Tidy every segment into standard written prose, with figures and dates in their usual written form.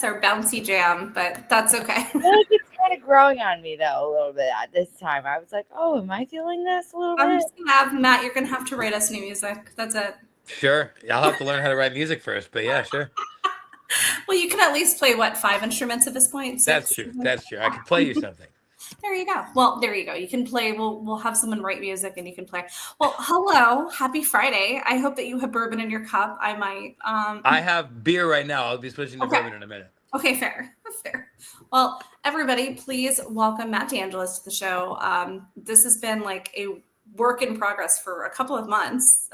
miss our bouncy jam, but that's okay. I feel like it's kind of growing on me though a little bit at this time. I was like, oh, am I feeling this a little I'm bit? just gonna have Matt. You're gonna have to write us new music. That's it. Sure. I'll have to learn how to write music first, but yeah, sure. Well, you can at least play 5 instruments at this point. That's true. That's true. I could play you something. There you go. Well, there you go. You can play. We'll have someone write music and you can play. Well, hello, happy Friday. I hope that you have bourbon in your cup. I might. I have beer right now. I'll be switching to bourbon in a minute. Okay, fair. Well, everybody, please welcome Matt DeAngelis to the show. This has been like a work in progress for a couple of months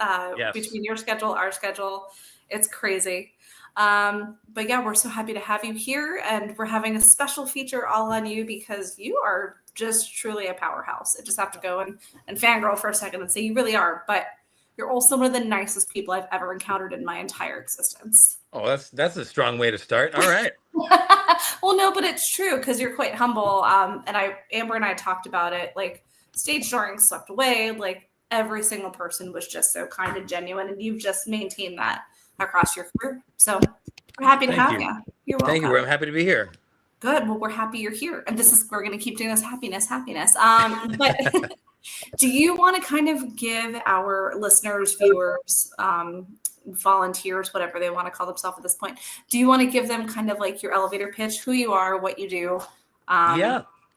between your schedule, our schedule. It's crazy. But yeah, we're so happy to have you here, and we're having a special feature all on you because you are just truly a powerhouse. I just have to go and fangirl for a second and say you really are, but you're also one of the nicest people I've ever encountered in my entire existence. Oh, that's a strong way to start. All right. Well, no, but it's true because you're quite humble. And Amber and I talked about it, like stage drawing swept away, like every single person was just so kind and genuine, and you've just maintained that across your career. So we're happy to have you. You're welcome. Thank you. I'm happy to be here. Good. Well, we're happy you're here. And we're going to keep doing this happiness. But do you want to kind of give our listeners, viewers, volunteers, whatever they want to call themselves at this point, do you want to give them kind of like your elevator pitch, who you are, what you do?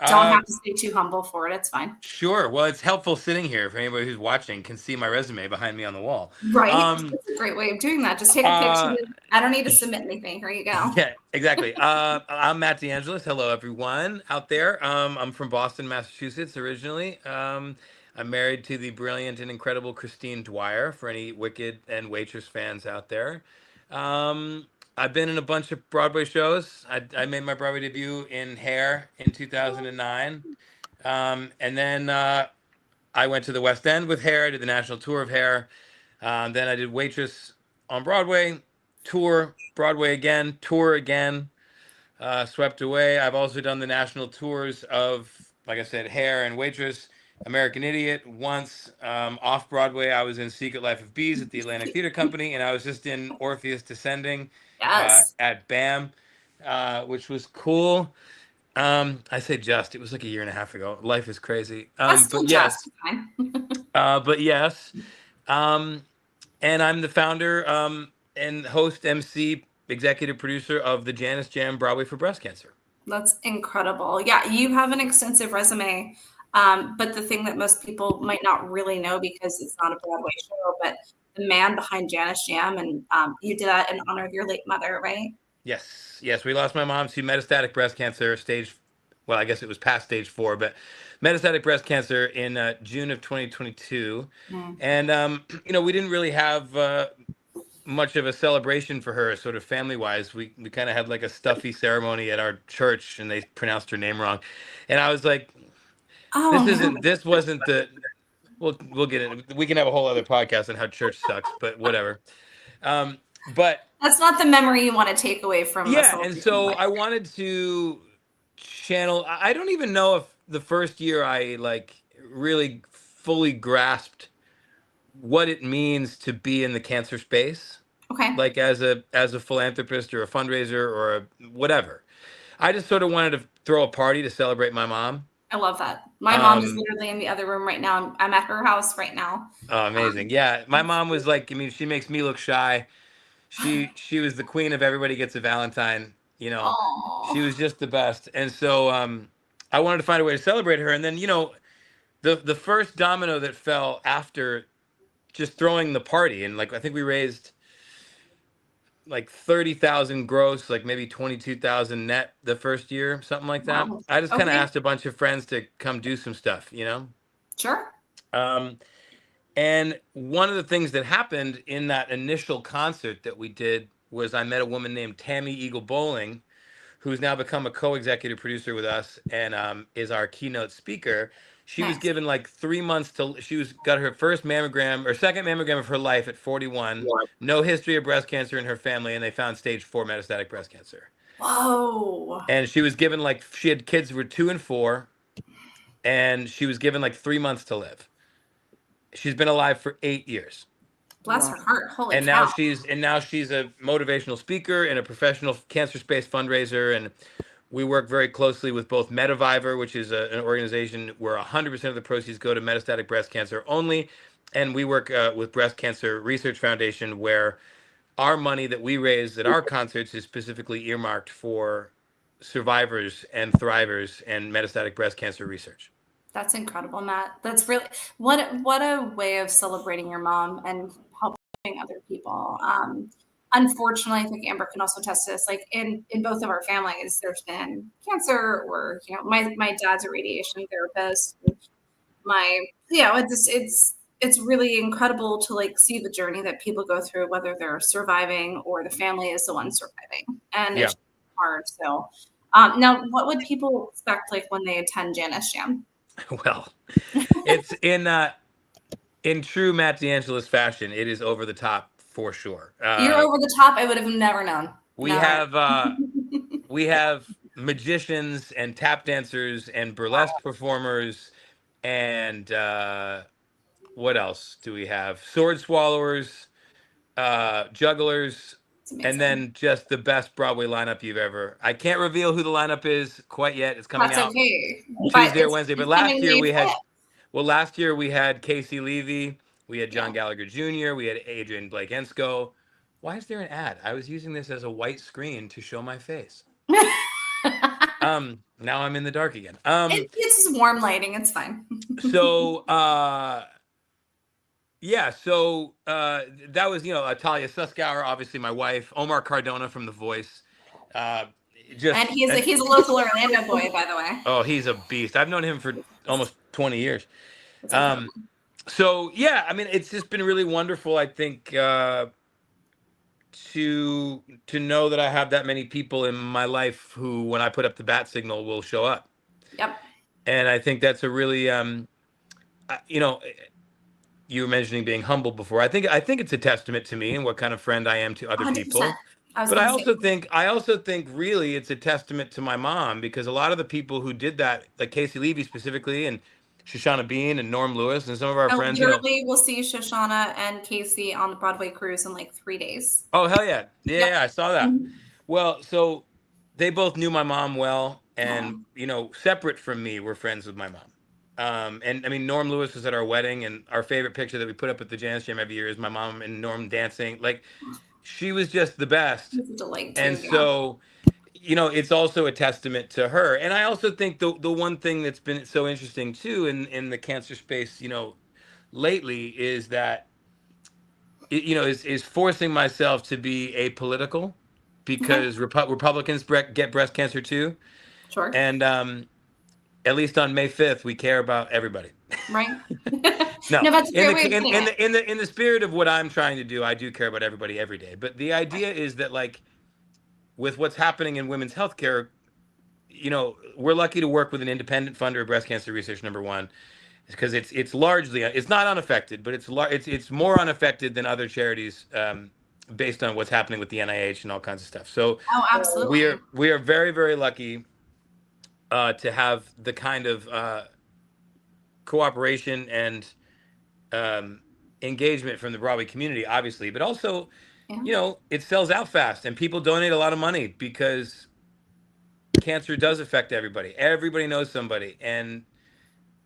Don't have to stay too humble for it. It's fine. Sure. Well, it's helpful sitting here if anybody who's watching can see my resume behind me on the wall. Right. That's a great way of doing that. Just take a picture. I don't need to submit anything. Here you go. Yeah, exactly. I'm Matt DeAngelis. Hello, everyone out there. I'm from Boston, Massachusetts, originally. I'm married to the brilliant and incredible Christine Dwyer, for any Wicked and Waitress fans out there. I've been in a bunch of Broadway shows. I made my Broadway debut in Hair in 2009. And then I went to the West End with Hair. I did the national tour of Hair. Then I did Waitress on Broadway, tour, Broadway again, tour again, swept away. I've also done the national tours of, like I said, Hair and Waitress, American Idiot. Once off Broadway, I was in Secret Life of Bees at the Atlantic Theater Company, and I was just in Orpheus Descending at BAM, which was cool. I say just, it was like a year and a half ago. Life is crazy. But yes. But yes. And I'm the founder and host, MC, executive producer of the Janice Jam Broadway for Breast Cancer. That's incredible. Yeah, you have an extensive resume. But the thing that most people might not really know, because it's not a Broadway show, but the man behind Janice Jam, and you did that in honor of your late mother, right? Yes. We lost my mom to metastatic breast cancer, I guess it was past stage 4, but metastatic breast cancer in June of 2022. And, we didn't really have much of a celebration for her, sort of family-wise. We kind of had like a stuffy ceremony at our church, and they pronounced her name wrong. And I was like, this wasn't the, we'll get it. We can have a whole other podcast on how church sucks, but whatever. But that's not the memory you want to take away from. Yeah. And so I wanted to channel, I don't even know if the first year I like really fully grasped what it means to be in the cancer space. Okay. Like as a philanthropist or a fundraiser or whatever. I just sort of wanted to throw a party to celebrate my mom. I love that. My mom is literally in the other room right now. I'm at her house right now. Oh, amazing. Yeah. My mom was like, she makes me look shy. She was the queen of everybody gets a Valentine, Aww. She was just the best. And so I wanted to find a way to celebrate her. And then, the first domino that fell after just throwing the party, and like, I think we raised like 30,000 gross, like maybe 22,000 net the first year, something like that. Wow. I just kind of asked a bunch of friends to come do some stuff, Sure. And one of the things that happened in that initial concert that we did was I met a woman named Tammy Eagle Bowling, who's now become a co-executive producer with us and is our keynote speaker. She was given like 3 months got her first mammogram or second mammogram of her life at 41. No history of breast cancer in her family, and they found stage 4 metastatic breast cancer. Whoa. And she was given she had kids who were 2 and 4, and she was given 3 months to live. She's been alive for 8 years. Bless her heart. Holy and cow. now she's a motivational speaker and a professional cancer space fundraiser. And we work very closely with both Mediviver, which is an organization where 100% of the proceeds go to metastatic breast cancer only. And we work with Breast Cancer Research Foundation, where our money that we raise at our concerts is specifically earmarked for survivors and thrivers and metastatic breast cancer research. That's incredible, Matt. That's really what a way of celebrating your mom and helping other people. Unfortunately, I think Amber can also attest to this. Like in both of our families, there's been cancer, or my dad's a radiation therapist. It's really incredible to like see the journey that people go through, whether they're surviving or the family is the one surviving, and it's hard. So, now what would people expect like when they attend Janice Jam? Well, it's in true Matt DeAngelis fashion. It is over the top for sure. You're over the top. I would have never known. We have magicians and tap dancers and burlesque performers, and what else do we have? Sword swallowers, jugglers, and then just the best Broadway lineup you've ever. I can't reveal who the lineup is quite yet. It's coming out Tuesday or Wednesday. But last year we had Casey Levy, we had John Gallagher Jr., we had Adrian Blake Ensko. Why is there an ad? I was using this as a white screen to show my face. Now I'm in the dark again. It's just warm lighting. It's fine. So that was, Talia Suskauer, obviously my wife, Omar Cardona from The Voice. And he's a local Orlando boy, by the way. Oh, he's a beast. I've known him for almost 20 years. So yeah, I mean, it's just been really wonderful, I think, to know that I have that many people in my life who, when I put up the bat signal, will show up. Yep. And I think that's a really, you were mentioning being humble before. I think it's a testament to me and what kind of friend I am to other 100%. People. But I also think really it's a testament to my mom, because a lot of the people who did that, like Casey Levy specifically, and Shoshana Bean and Norm Lewis and some of our friends. Literally, we'll see Shoshana and Casey on the Broadway cruise in like 3 days. Oh, hell yeah. Yeah, I saw that. Mm-hmm. Well, so they both knew my mom well, and, separate from me, were friends with my mom. And I mean, Norm Lewis was at our wedding, and our favorite picture that we put up at the Janice Jam every year is my mom and Norm dancing. Like, she was just the best. It's a delight too, and so, it's also a testament to her. And I also think the one thing that's been so interesting too in the cancer space, lately, is that, is forcing myself to be apolitical, because Republicans get breast cancer too. Sure. And at least on May 5th, we care about everybody. Right. No, that's a great way of saying it. In the spirit of what I'm trying to do, I do care about everybody every day. But the idea is that, like, with what's happening in women's healthcare, we're lucky to work with an independent funder of breast cancer research, number one, because it's largely, it's not unaffected, but it's more unaffected than other charities, based on what's happening with the NIH and all kinds of stuff. So absolutely. We are very, very lucky to have the kind of cooperation and engagement from the Broadway community, obviously, but also, it sells out fast, and people donate a lot of money, because cancer does affect everybody. Everybody knows somebody, and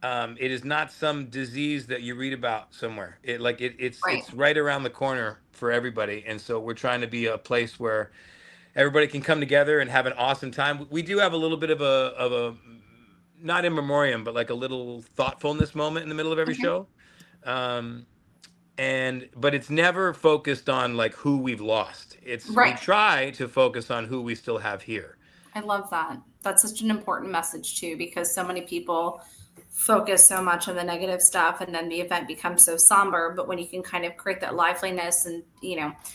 it is not some disease that you read about somewhere. It's right around the corner for everybody, and so we're trying to be a place where everybody can come together and have an awesome time. We do have a little bit of a not in memoriam, but like a little thoughtfulness moment in the middle of every show. But it's never focused on like who we've lost. We try to focus on who we still have here. I love that. That's such an important message too, because so many people focus so much on the negative stuff, and then the event becomes so somber. But when you can kind of create that liveliness and,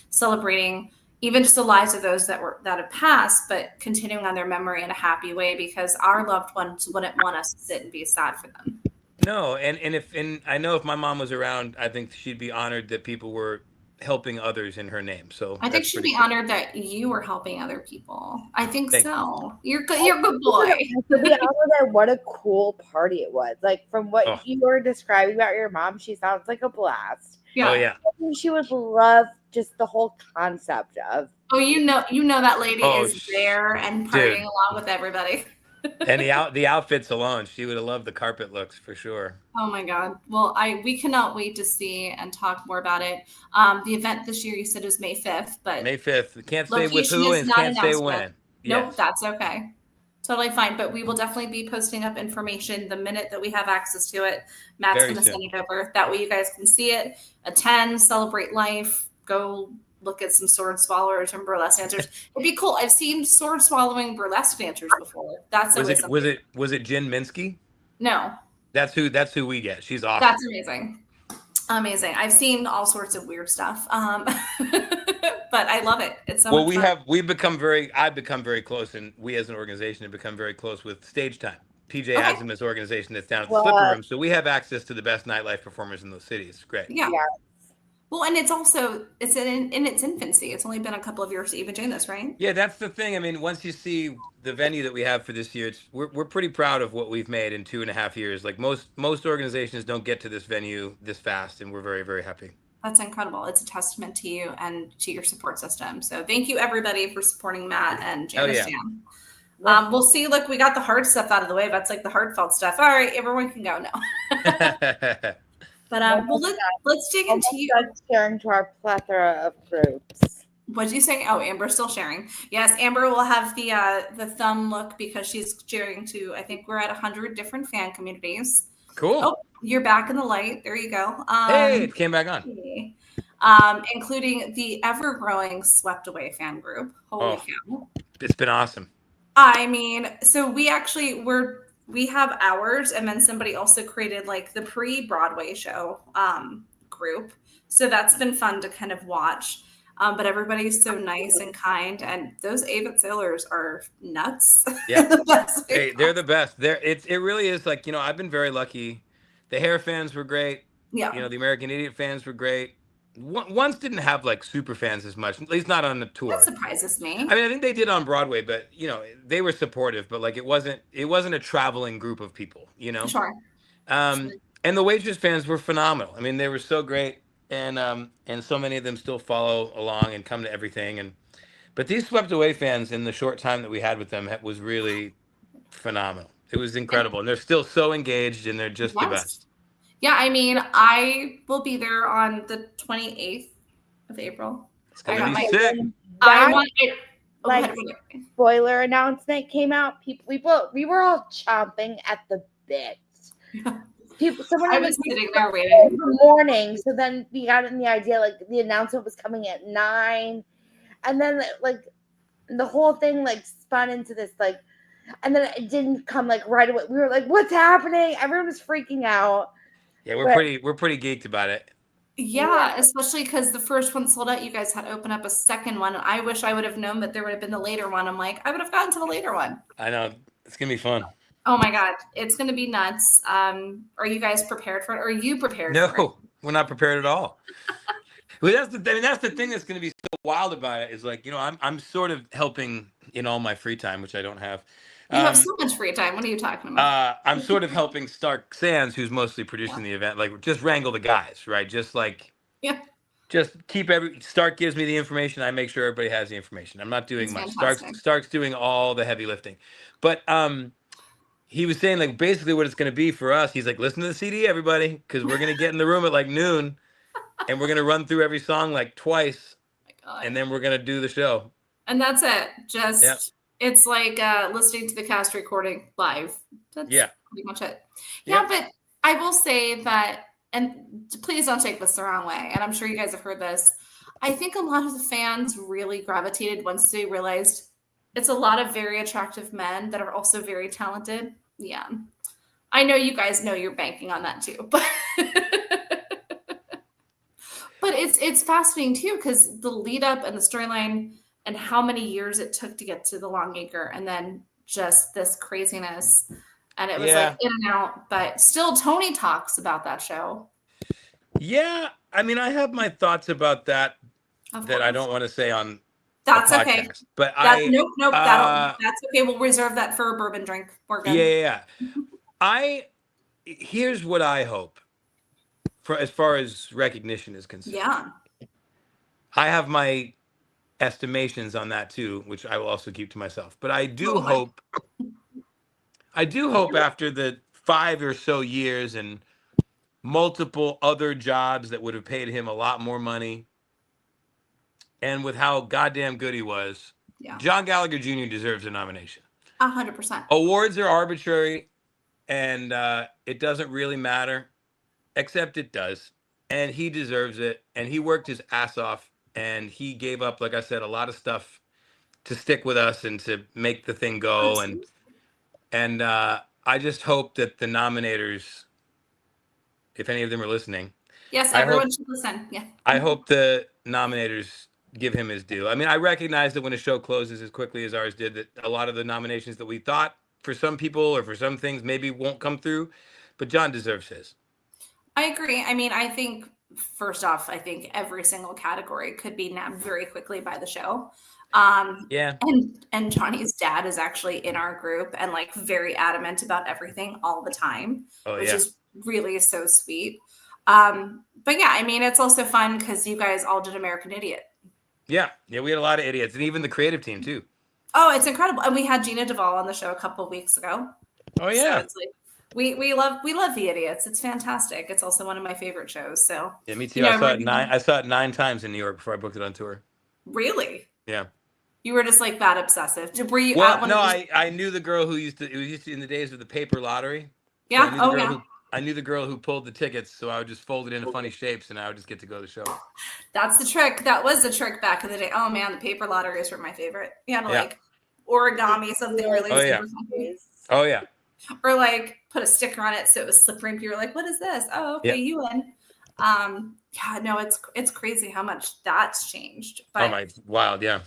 celebrating even just the lives of those that have passed, but continuing on their memory in a happy way, because our loved ones wouldn't want us to sit and be sad for them. No, and I know if my mom was around, I think she'd be honored that people were helping others in her name. So I think she'd be honored that you were helping other people. I think so. You're good. You're a good boy. To be honest, what a cool party it was. Like from what you were describing about your mom, she sounds like a blast. Yeah. Oh yeah. I think she would love just the whole concept of. Oh, you know that lady is there and partying along with everybody. And the outfits alone, she would have loved the carpet looks for sure. Oh my God. Well, we cannot wait to see and talk more about it. The event this year, you said, was May 5th, but May 5th. Can't say with who and can't say when. Nope, that's okay. Totally fine. But we will definitely be posting up information the minute that we have access to it. Matt's going to send it over. That way you guys can see it, attend, celebrate life, go look at some sword swallowers and burlesque dancers. It'd be cool. I've seen sword swallowing burlesque dancers before. That's was it Jen Minsky? No. That's who we get. She's awesome. That's amazing. Amazing. I've seen all sorts of weird stuff. But I love it. It's so much fun. I've become very close, and we as an organization have become very close with Stage Time. PJ Azima's organization that's down at the Slipper Room. So we have access to the best nightlife performers in those cities. It's great. Yeah. Well, and it's in its infancy. It's only been a couple of years to even doing this, right? Yeah, that's the thing. I mean, once you see the venue that we have for this year, we're pretty proud of what we've made in 2.5 years. Like most organizations don't get to this venue this fast, and we're very, very happy. That's incredible. It's a testament to you and to your support system. So thank you, everybody, for supporting Matt and Janice Jam. We'll see. Look, we got the hard stuff out of the way. That's like the heartfelt stuff. All right, everyone can go now. But let's dig into you. Sharing to our plethora of groups. What'd you say? Oh, Amber's still sharing. Yes, Amber will have the thumb look because she's sharing to, I think we're at 100 different fan communities. Cool. Oh, you're back in the light. There you go. Hey, it came back on. Including the ever-growing Swept Away fan group. Holy cow. It's been awesome. I mean, so we actually we have ours, and then somebody also created like the pre-Broadway show group. So that's been fun to kind of watch. But everybody's so nice and kind, and those Avett Sailors are nuts. Yeah, they're the best. It really is like, I've been very lucky. The Hair fans were great. Yeah. The American Idiot fans were great. Once didn't have like super fans as much, at least not on the tour. That surprises me. I mean, I think they did on Broadway, but they were supportive, but like it wasn't a traveling group of people, Sure. And the Waitress fans were phenomenal. I mean, they were so great, and so many of them still follow along and come to everything. But these Swept Away fans, in the short time that we had with them, was really phenomenal. It was incredible, and they're still so engaged, and they're just the best. Yeah, I mean, I will be there on the 28th of April. It's gonna be sick. Spoiler announcement came out. We were all chomping at the bit. I was sitting there waiting for morning, so then we got in the idea like the announcement was coming at 9, and then like the whole thing like spun into this like, and then it didn't come like right away. We were like, "What's happening?" Everyone was freaking out. Yeah, we're pretty geeked about it. Yeah, especially because the first one sold out. You guys had to open up a second one. I wish I would have known that there would have been the later one. I'm like, I would have gotten to the later one. I know. It's going to be fun. Oh my God. It's going to be nuts. Are you guys prepared for it? Or are you prepared for it? No, we're not prepared at all. Well, that's the thing that's going to be so wild about it is like, I'm sort of helping in all my free time, which I don't have. You have so much free time. What are you talking about? I'm sort of helping Stark Sands, who's mostly producing the event, like just wrangle the guys, right? Just like, just keep Stark gives me the information. I make sure everybody has the information. I'm not doing much. Stark's doing all the heavy lifting. But he was saying like basically what it's going to be for us. He's like, listen to the CD, everybody, because we're going to get in the room at like noon, and we're going to run through every song like twice, and then we're going to do the show. And that's it. Just. It's like listening to the cast recording live. That's pretty much it. Yeah, but I will say that, and please don't take this the wrong way, and I'm sure you guys have heard this, I think a lot of the fans really gravitated once they realized it's a lot of very attractive men that are also very talented. Yeah. I know you guys know you're banking on that too, but it's fascinating too, because the lead up and the storyline and how many years it took to get to the Longacre, and then just this craziness. And it was like in and out, but still Tony talks about that show. Yeah. I mean, I have my thoughts about that that I don't want to say on that's a podcast, okay. but nope. That's okay. We'll reserve that for a bourbon drink. We're good. Yeah. Here's what I hope for as far as recognition is concerned. Yeah. I have my estimations on that too, which I will also keep to myself. But I do hope after the 5 or so years and multiple other jobs that would have paid him a lot more money, and with how goddamn good he was, John Gallagher Jr. deserves a nomination. 100%. Awards are arbitrary, and it doesn't really matter, except it does. And he deserves it. And he worked his ass off, and he gave up, like I said, a lot of stuff to stick with us and to make the thing go. And I just hope that the nominators, if any of them are listening, yes, everyone should listen. Yeah, I hope the nominators give him his due. I mean, I recognize that when a show closes as quickly as ours did, that a lot of the nominations that we thought for some people or for some things maybe won't come through, but John deserves his. I agree. I mean, I think first off, I think every single category could be nabbed very quickly by the show. And Johnny's dad is actually in our group and like very adamant about everything all the time, which is really so sweet. But yeah, I mean, it's also fun because you guys all did American Idiot. Yeah, we had a lot of idiots, and even the creative team too. Oh, it's incredible. And we had Gina Duvall on the show a couple of weeks ago. Oh yeah. So it's like we love the Idiots. It's fantastic. It's also one of my favorite shows. So yeah, me too. I saw it 9 times in New York before I booked it on tour. Really? Yeah. You were just like that obsessive. Were you? Well, no, I knew the girl who used to in the days of the paper lottery. Yeah. So I knew the girl who pulled the tickets, so I would just fold it into funny shapes, and I would just get to go to the show. That's the trick. That was the trick back in the day. Oh man, the paper lotteries were my favorite. You had to like origami something really super funny. Oh yeah. Or like put a sticker on it so it was slippery. And you were like, "What is this?" Oh, okay, you win. Yeah, no, it's crazy how much that's changed. But, wild, yeah.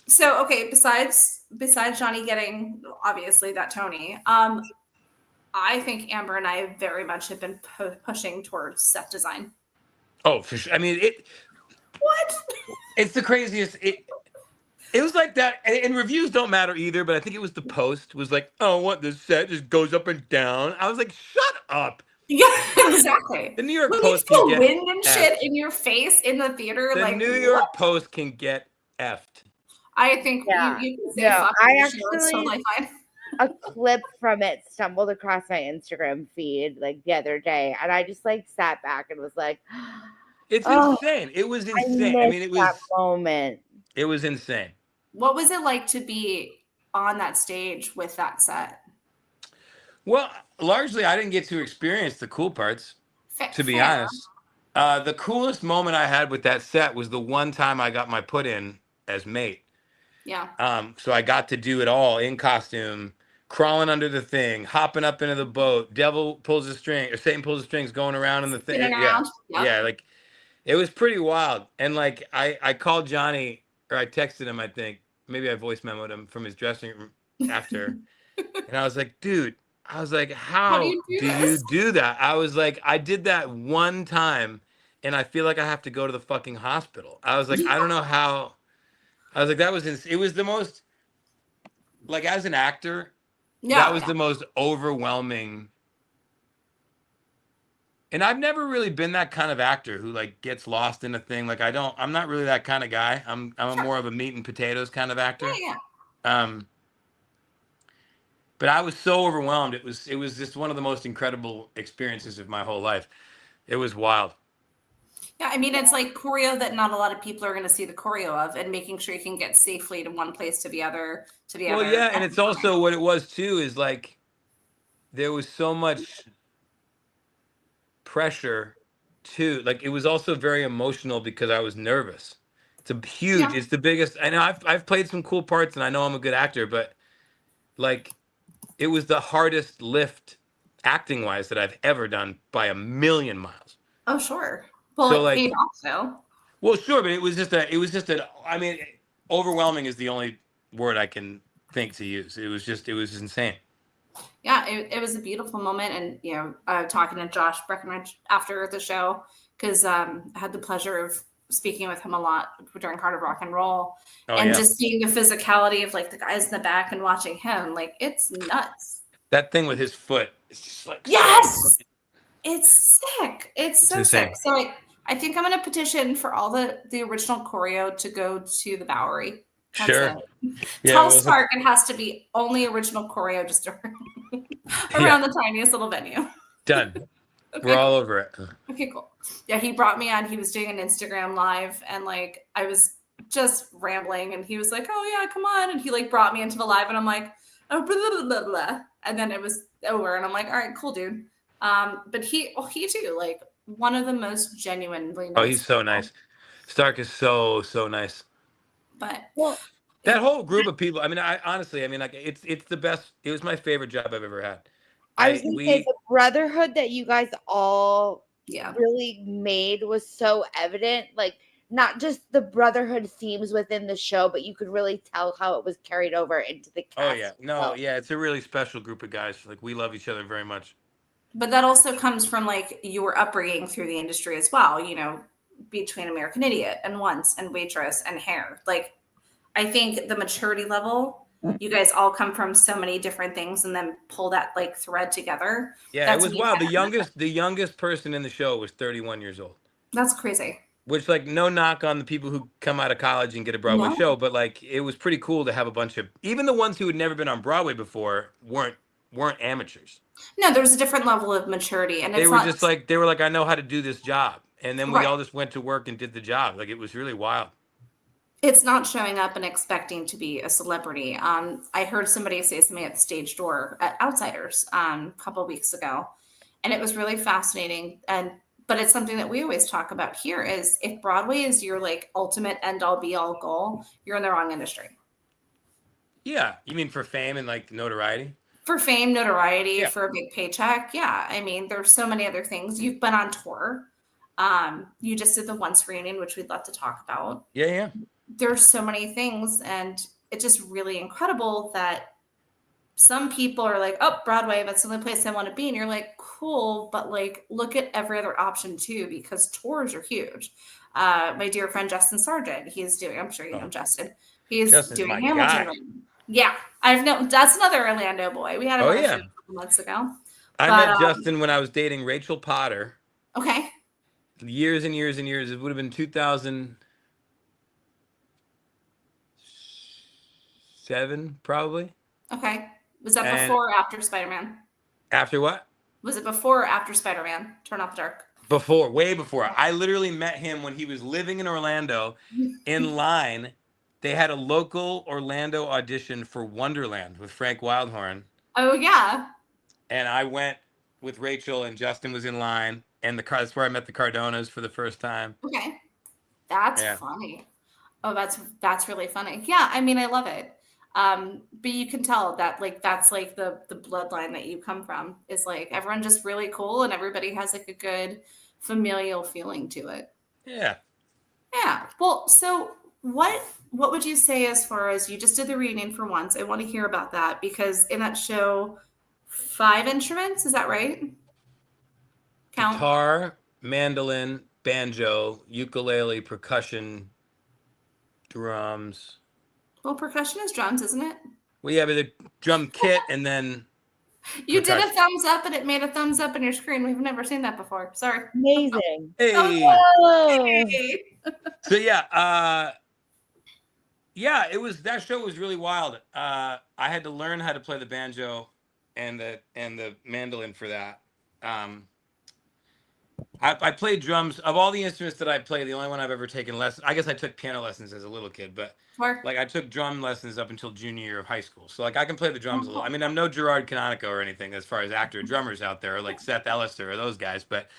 So okay, besides Johnny getting obviously that Tony, I think Amber and I very much have been pushing towards set design. Oh, for sure. I mean, What? It's the craziest. It was like that, and reviews don't matter either. But I think it was the Post was like, "Oh, what the set just goes up and down." I was like, "Shut up." Yeah, exactly. The New York when Post you feel can get wind and shit in your face in the theater. The like New York Post can get effed. I think you can say fuck. I actually a clip from it stumbled across my Instagram feed like the other day, and I just like sat back and was like, "It's insane." It was insane. I mean, it was that moment. It was insane. What was it like to be on that stage with that set? Well, largely I didn't get to experience the cool parts, to be honest. The coolest moment I had with that set was the one time I got my put in as mate. Yeah. So I got to do it all in costume, crawling under the thing, hopping up into the boat, devil pulls the string, or Satan pulls the strings, going around in the thing. Yeah, like it was pretty wild. And like I called Johnny, or I texted him, I think. Maybe I voice memoed him from his dressing room after. And I was like, dude, how do you do that? I was like, I did that one time and I feel like I have to go to the fucking hospital. I was like, I don't know how. I was like, it was the most, like, as an actor, that was the most overwhelming. And I've never really been that kind of actor who like gets lost in a thing. Like I'm not really that kind of guy. I'm more of a meat and potatoes kind of actor. But I was so overwhelmed. It was just one of the most incredible experiences of my whole life. It was wild. Yeah, I mean, it's like choreo that not a lot of people are going to see the choreo of, and making sure you can get safely to one place to the other. Well, yeah, and it's also what it was too is like there was so much pressure too. Like it was also very emotional because I was nervous. It's it's the biggest. I know I've played some cool parts and I know I'm a good actor, but like it was the hardest lift acting wise that I've ever done by a million miles. Oh, sure. Well, so, it paid off though. Well, sure, but it was just I mean, overwhelming is the only word I can think to use. It was insane. Yeah, it was a beautiful moment. And, talking to Josh Breckenridge after the show, because I had the pleasure of speaking with him a lot during Heart of Rock and Roll, just seeing the physicality of like the guys in the back and watching him, like it's nuts. That thing with his foot, it's just like yes, it's sick. It's so insane. sick. So I think I'm gonna petition for all the original choreo to go to the Bowery. That's sure. It. Yeah, Tell Stark it has to be only original choreo, just around the tiniest little venue. Done. Okay, we're all over it. Okay, cool. Yeah, he brought me on. He was doing an Instagram live, and like I was just rambling, and he was like, "Oh yeah, come on," and he like brought me into the live, and I'm like, "Oh blah, blah, blah, blah." And then it was over, and I'm like, "All right, cool, dude." But he too, like one of the most genuinely nice he's so nice. Stark is so nice. But that whole group of people, I mean, honestly, like it's the best. It was my favorite job I've ever had. I was going to say the brotherhood that you guys all really made was so evident. Like not just the brotherhood themes within the show, but you could really tell how it was carried over into the cast. Oh yeah, it's a really special group of guys. Like we love each other very much. But that also comes from like your upbringing through the industry as well. You know, between American Idiot and Once and Waitress and Hair, like I think the maturity level. You guys all come from so many different things and then pull that like thread together. Yeah, it was wild. The youngest person in the show was 31 years old. That's crazy. Which like no knock on the people who come out of college and get a Broadway show, but like it was pretty cool to have a bunch of even the ones who had never been on Broadway before weren't amateurs. No, there was a different level of maturity, and they were just like I know how to do this job, and then we all just went to work and did the job. Like it was really wild. It's not showing up and expecting to be a celebrity. I heard somebody say something at the stage door at Outsiders a couple of weeks ago, and it was really fascinating. But it's something that we always talk about here is if Broadway is your like ultimate end all be all goal, you're in the wrong industry. Yeah, you mean for fame and like notoriety? For fame, notoriety, for a big paycheck. Yeah, I mean there's so many other things. You've been on tour. You just did the Once reunion, which we'd love to talk about. Yeah. There's so many things, and it's just really incredible that some people are like, oh, Broadway, that's the only place I want to be. And you're like, cool, but like, look at every other option too, because tours are huge. My dear friend, Justin Sargent, he's doing, I'm sure you know Justin. He's doing Hamilton. Right? Yeah, that's another Orlando boy. We had him on a couple months ago. I met Justin when I was dating Rachel Potter. Okay. Years and years and years. It would have been 2007, probably. Okay. Was that before or after Spider-Man? After what? Was it before or after Spider-Man? Turn Off the Dark. Before, way before. I literally met him when he was living in Orlando in line. They had a local Orlando audition for Wonderland with Frank Wildhorn. Oh, yeah. And I went with Rachel and Justin was in line. And that's where I met the Cardonas for the first time. Okay. That's funny. Oh, that's really funny. Yeah, I mean, I love it. But you can tell that like that's like the bloodline that you come from is like everyone just really cool and everybody has like a good familial feeling to it. Yeah. Yeah. Well, so what would you say as far as you just did the reunion for Once? I want to hear about that because in that show, 5 instruments, is that right? Count. Guitar, mandolin, banjo, ukulele, percussion, drums. Well, percussion is drums, isn't it? Well, yeah, but the drum kit and then you did a thumbs up and it made a thumbs up in your screen. We've never seen that before. Sorry. Amazing. Hey. Oh, hey. So it was that show was really wild. I had to learn how to play the banjo and the mandolin for that. I played drums. Of all the instruments that I play, the only one I've ever taken lessons. I guess I took piano lessons as a little kid, but like I took drum lessons up until junior year of high school. So like I can play the drums a little. I mean, I'm no Gerard Canonico or anything as far as actor drummers out there, or like Seth Ellister or those guys, but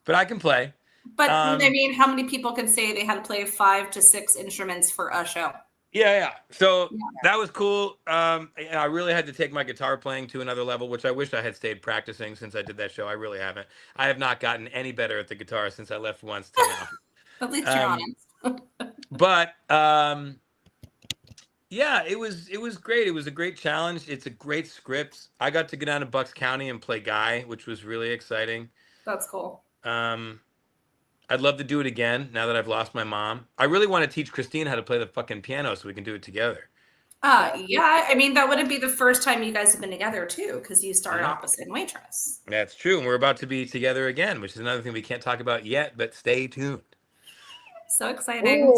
I can play. But I mean, how many people can say they had to play 5 to 6 instruments for a show? Yeah. So that was cool. I really had to take my guitar playing to another level, which I wish I had stayed practicing since I did that show. I really haven't. I have not gotten any better at the guitar since I left Once till now. At least you're honest. But it was great. It was a great challenge. It's a great script. I got to go down to Bucks County and play Guy, which was really exciting. That's cool. I'd love to do it again now that I've lost my mom. I really want to teach Christine how to play the fucking piano so we can do it together. Yeah, I mean, that wouldn't be the first time you guys have been together, too, because you started opposite in Waitress. That's true. And we're about to be together again, which is another thing we can't talk about yet, but stay tuned. So exciting.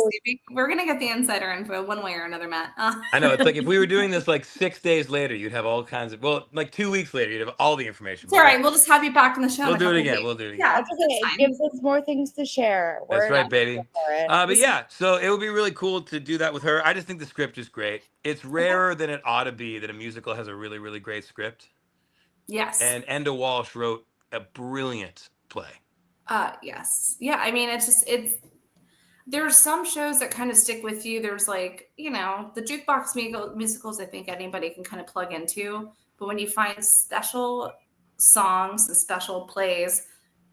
We're going to get the insider info one way or another, Matt. I know. It's like if we were doing this like 6 days later, you'd have all kinds of, well, like 2 weeks later, you'd have all the information. It's all right. We'll just have you back on the show. We'll do it again. We'll do it again. Yeah, it's okay. It gives us more things to share. That's right, baby. But yeah, so it would be really cool to do that with her. I just think the script is great. It's rarer than it ought to be that a musical has a really, really great script. Yes. And Enda Walsh wrote a brilliant play. Yes. Yeah, I mean, it's there's some shows that kind of stick with you. There's like, you know, the jukebox musicals, I think anybody can kind of plug into. But when you find special songs and special plays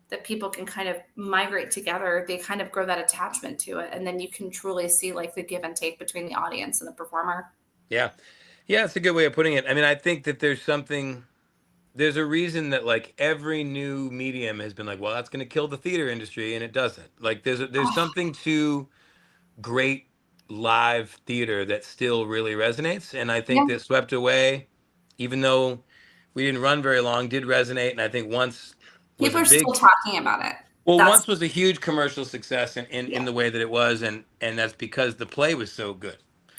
that people can kind of migrate together, they kind of grow that attachment to it. And then you can truly see like the give and take between the audience and the performer. Yeah. Yeah, it's a good way of putting it. I mean, I think that there's a reason that like every new medium has been like, well, that's going to kill the theater industry, and it doesn't. Like there's something to great live theater that still really resonates, and I think that Swept Away, even though we didn't run very long, did resonate, and I think once people are still talking about it. Well, once was a huge commercial success in the way that it was, and that's because the play was so good.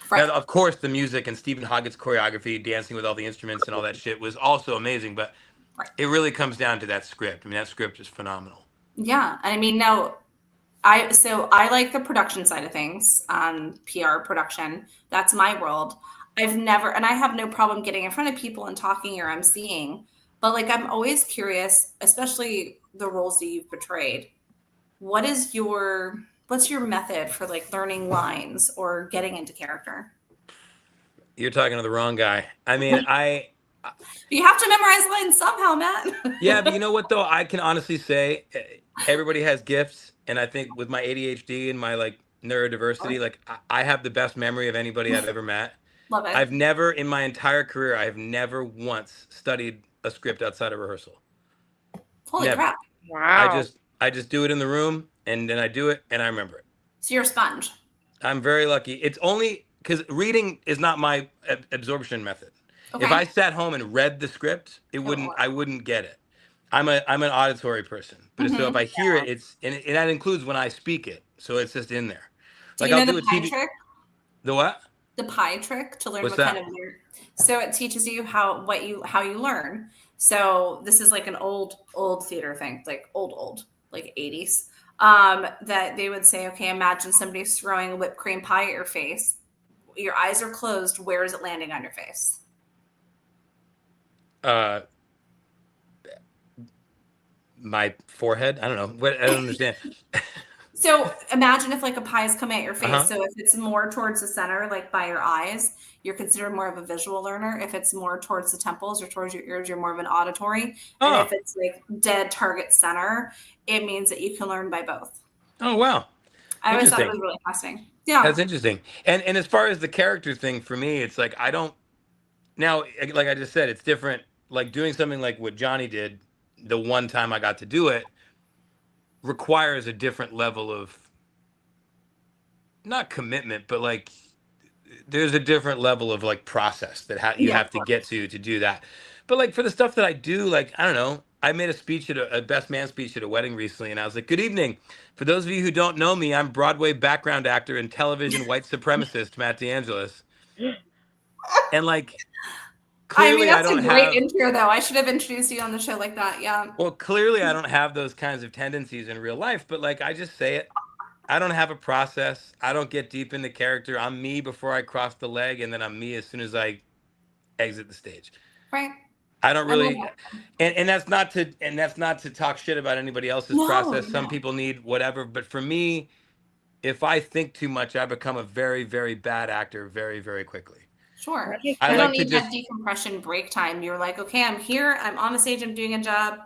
Right. Now, of course, the music and Stephen Hoggett's choreography, dancing with all the instruments and all that shit was also amazing, but it really comes down to that script. I mean, that script is phenomenal. Yeah. I mean, now, I like the production side of things, PR production. That's my world. And I have no problem getting in front of people and talking or emceeing, but like, I'm always curious, especially the roles that you've portrayed. What's your method for like learning lines or getting into character? You're talking to the wrong guy. I mean, you have to memorize lines somehow, Matt. Yeah, but you know what though? I can honestly say everybody has gifts, and I think with my ADHD and my like neurodiversity, like I have the best memory of anybody I've ever met. Love it. I've never in my entire career, I've never once studied a script outside of rehearsal. Holy crap. Wow. I just do it in the room, and then I do it and I remember it. So you're a sponge. I'm very lucky. It's only because reading is not my absorption method. Okay. If I sat home and read the script, I wouldn't get it. I'm an auditory person, but so if I hear it, and that includes when I speak it, so it's just in there. Do you know the pie trick? The what? The pie trick to learn what kind of weird. So it teaches you how you learn. So this is like an old theater thing, like old, like 80s. That they would say, okay, imagine somebody's throwing a whipped cream pie at your face. Your eyes are closed. Where is it landing on your face? My forehead. I don't know. I don't understand. So imagine if like a pie is coming at your face. So if it's more towards the center, like by your eyes, you're considered more of a visual learner. If it's more towards the temples or towards your ears, you're more of an auditory. And if it's like dead target center, it means that you can learn by both. Oh, wow. I always thought it was really fascinating. Yeah. That's interesting. And as far as the character thing for me, it's like, now, like I just said, it's different. Like doing something like what Johnny did the one time I got to do it requires a different level of not commitment, but like there's a different level of like process that you have to get to do that. But like for the stuff that I do, like, I don't know, I made a speech at a best man speech at a wedding recently, and I was like, good evening. For those of you who don't know me, I'm Broadway background actor and television white supremacist Matt DeAngelis. And like, clearly, that's a great intro, though. I should have introduced you on the show like that. Yeah. Well, clearly, I don't have those kinds of tendencies in real life, but like, I just say it. I don't have a process. I don't get deep into character. I'm me before I cross the leg, and then I'm me as soon as I exit the stage. Right. I don't really, and that's not to talk shit about anybody else's process. Some people need whatever, but for me, if I think too much, I become a very, very bad actor very, very quickly. Sure. I don't need that decompression break time. You're like, okay, I'm here. I'm on the stage. I'm doing a job.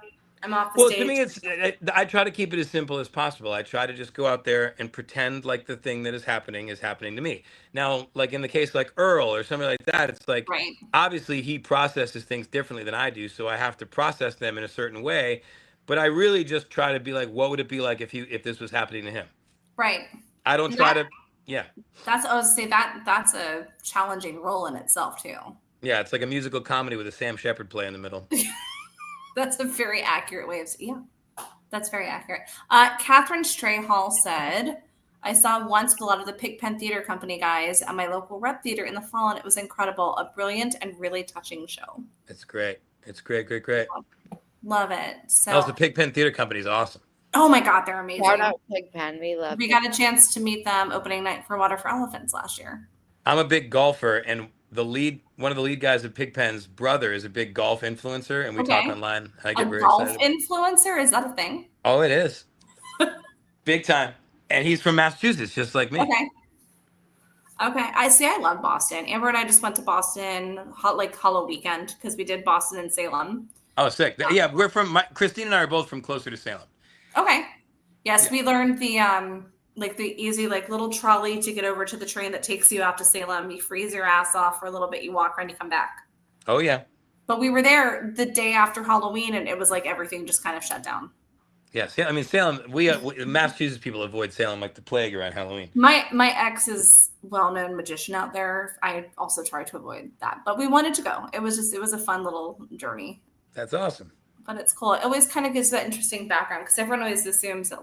I'm off the stage. To me, I try to keep it as simple as possible. I try to just go out there and pretend like the thing that is happening to me. Now, like in the case like Earl or something like that, it's like, obviously he processes things differently than I do. So I have to process them in a certain way. but I really just try to be like, what would it be like if this was happening to him? Right. I don't try to. Yeah. That's I was say that's a challenging role in itself too. Yeah, it's like a musical comedy with a Sam Shepard play in the middle. That's a very accurate way of saying. Yeah, that's very accurate. Catherine Strayhall said, I saw once with a lot of the Pigpen Theater Company guys at my local rep theater in the fall, and it was incredible. A brilliant and really touching show. It's great. It's great. Love it. So also, Pigpen Theater Company is awesome. Oh my God, they're amazing. Shout out Pigpen. We got a chance to meet them opening night for Water for Elephants last year. I'm a big golfer, and one of the lead guys at Pigpen's brother is a big golf influencer, and we talk online. I get very excited. Golf influencer? Is that a thing? Oh, it is. Big time. And he's from Massachusetts, just like me. Okay. I love Boston. Amber and I just went to Boston like Hollow weekend because we did Boston and Salem. Oh, sick. Yeah, we're from Christine and I are both from closer to Salem. Okay. Yes, yeah. We learned the easy little trolley to get over to the train that takes you out to Salem. You freeze your ass off for a little bit, you walk around, you come back. Oh yeah. But we were there the day after Halloween, and it was like everything just kind of shut down. Yes, yeah. I mean, Salem. We Massachusetts people avoid Salem like the plague around Halloween. My ex is well-known magician out there. I also try to avoid that, but we wanted to go. It was a fun little journey. That's awesome. But it's cool. It always kind of gives that interesting background because everyone always assumes that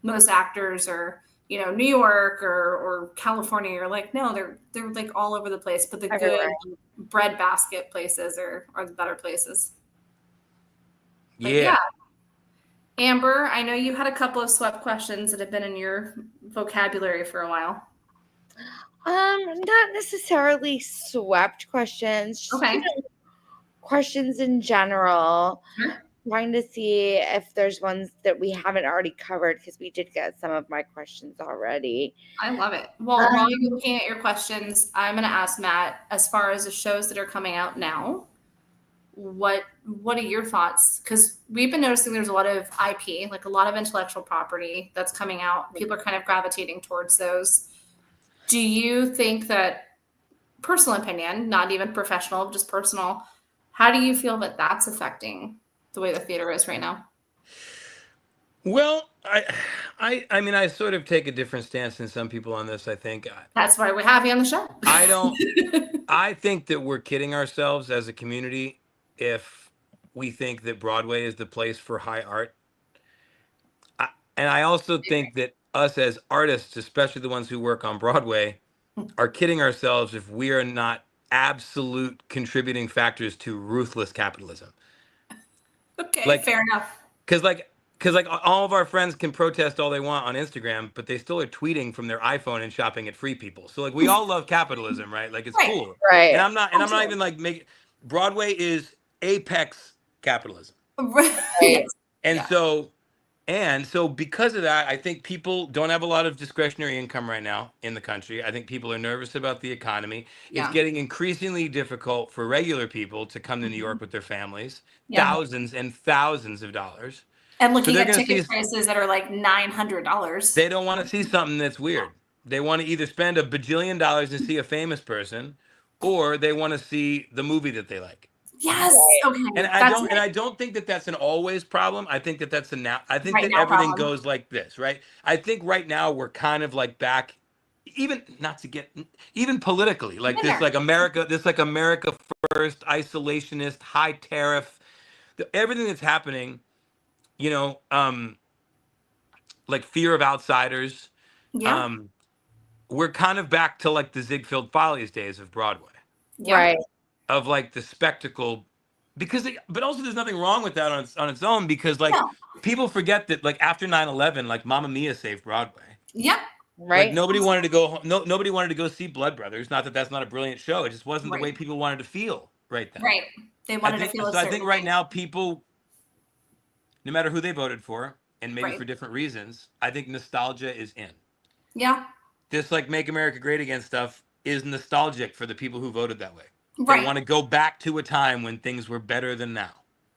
most actors are New York or California. You're like, no, they're like all over the place. But the good breadbasket places are the better places. Yeah. Amber, I know you had a couple of swept questions that have been in your vocabulary for a while. Not necessarily swept questions. Just, okay. Questions in general. Trying to see if there's ones that we haven't already covered because we did get some of my questions already. I love it. Well, while you're looking at your questions, I'm going to ask Matt, as far as the shows that are coming out now, what are your thoughts? Because we've been noticing there's a lot of IP, like a lot of intellectual property that's coming out. People are kind of gravitating towards those. Do you think that, personal opinion, not even professional, just personal, how do you feel that that's affecting the way the theater is right now? Well, I mean, I sort of take a different stance than some people on this, I think. That's why we have you on the show. I think that we're kidding ourselves as a community if we think that Broadway is the place for high art. And I also think that us as artists, especially the ones who work on Broadway, are kidding ourselves if we are not absolute contributing factors to ruthless capitalism. Okay, fair enough. Because all of our friends can protest all they want on Instagram, but they still are tweeting from their iPhone and shopping at Free People. So we all love capitalism, right? Like it's cool, right? And I'm not even Broadway is apex capitalism, right? And so because of that, I think people don't have a lot of discretionary income right now in the country. I think people are nervous about the economy. Yeah. It's getting increasingly difficult for regular people to come to New York with their families, thousands and thousands of dollars. And looking at ticket prices that are like $900. They don't want to see something that's weird. They want to either spend $1 bajillion and see a famous person, or they want to see the movie that they like. Yes. Okay. And I don't think that that's an always problem. I think that that's I think that everything goes like this, right? I think right now we're kind of like back, even politically, like this, like America first, isolationist, high tariff, everything that's happening, like fear of outsiders. Yeah. We're kind of back to like the Ziegfeld Follies days of Broadway. Yeah. Right. Of like the spectacle, but also there's nothing wrong with that on its own, because people forget that like after 9/11, like Mamma Mia saved Broadway. Yeah. Right. Like nobody wanted to go. Nobody wanted to go see Blood Brothers. Not that that's not a brilliant show. It just wasn't the way people wanted to feel right then. Right. They wanted to feel. So I think right now people, no matter who they voted for, and maybe for different reasons, I think nostalgia is in. Yeah. This like Make America Great Again stuff is nostalgic for the people who voted that way. Right. They want to go back to a time when things were better than now.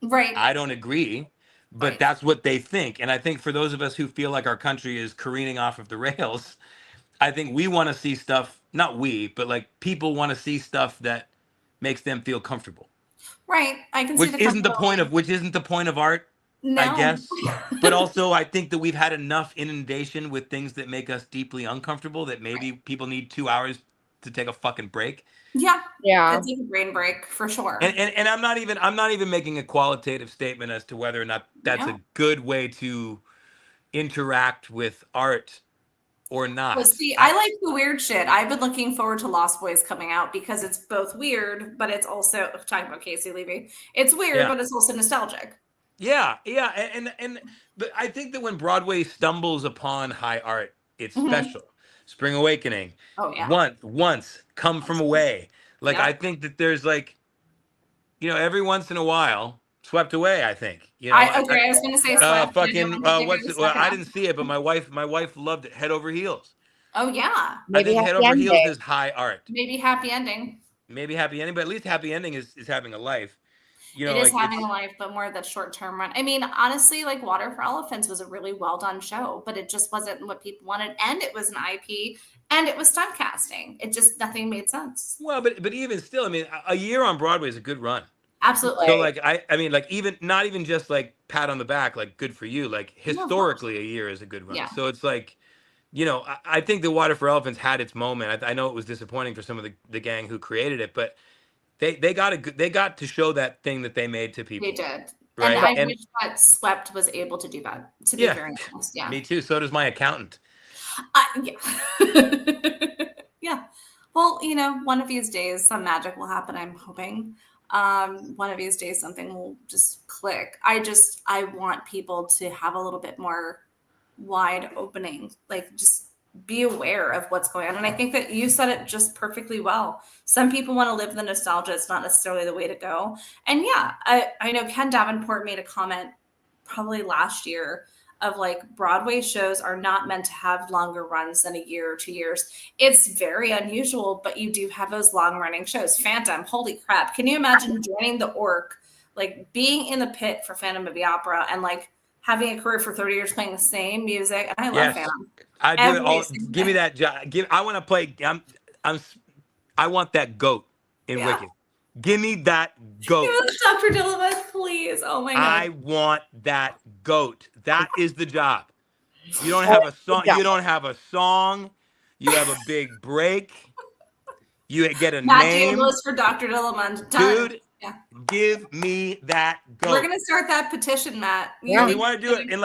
Right. I don't agree, but that's what they think. And I think for those of us who feel like our country is careening off of the rails, I think we want to see stuff, not we, but like people want to see stuff that makes them feel comfortable. Right. I can see which isn't the point of art. No. I guess. But also, I think that we've had enough inundation with things that make us deeply uncomfortable that maybe people need 2 hours to take a fucking break. Yeah. Yeah. It's like a brain break for sure. And I'm not even making a qualitative statement as to whether or not that's a good way to interact with art or not. Well, see, I like the weird shit. I've been looking forward to Lost Boys coming out because it's both weird, but it's also talking about Casey leaving. It's weird, but it's also nostalgic. Yeah, and but I think that when Broadway stumbles upon high art, it's special. Spring Awakening. Oh yeah. Once, Come From Away. Like I think that there's like, every once in a while, Swept Away. I think. I was going to say Swept. Fucking what's it? Well, I didn't see it, but my wife loved it. Head Over Heels. Oh yeah. Maybe I think Head Over Heels is high art. Maybe Happy Ending. Maybe Happy Ending, but at least Happy Ending is having a life. It is having a life, but more of that short-term run. I mean, honestly, like Water for Elephants was a really well-done show, but it just wasn't what people wanted. And it was an IP, and it was stunt casting. It just, nothing made sense. Well, but even still, I mean, a year on Broadway is a good run. Absolutely. So like, I mean, like even, not even just like pat on the back, like good for you. Like historically a year is a good run. Yeah. So it's like, I think the Water for Elephants had its moment. I know it was disappointing for some of the gang who created it, but they got to show that thing that they made to people. They did. Right? And I wish that Swept was able to do that, to be very honest. Yeah. Me too. So does my accountant. Yeah. Yeah. Well, one of these days some magic will happen, I'm hoping. One of these days something will just click. I want people to have a little bit more wide opening, like just be aware of what's going on. And I think that you said it just perfectly well. Some people want to live in the nostalgia. It's not necessarily the way to go. And yeah, I know Ken Davenport made a comment probably last year of like Broadway shows are not meant to have longer runs than a year or 2 years. It's very unusual, but you do have those long running shows. Phantom, holy crap. Can you imagine joining the Orc, like being in the pit for Phantom of the Opera and like having a career for 30 years playing the same music? And I love Phantom. I do it all. Give me that job. I want to play. I want that goat in Wicked. Give me that goat. Dr. Dillamond, please. Oh my God. I want that goat. That is the job. You don't have a song. You don't have a song. You have a big break. You get a Matt name. DeAngelis for Dr. Dillamond. Dude, give me that goat. We're gonna start that petition, Matt. We want to do it in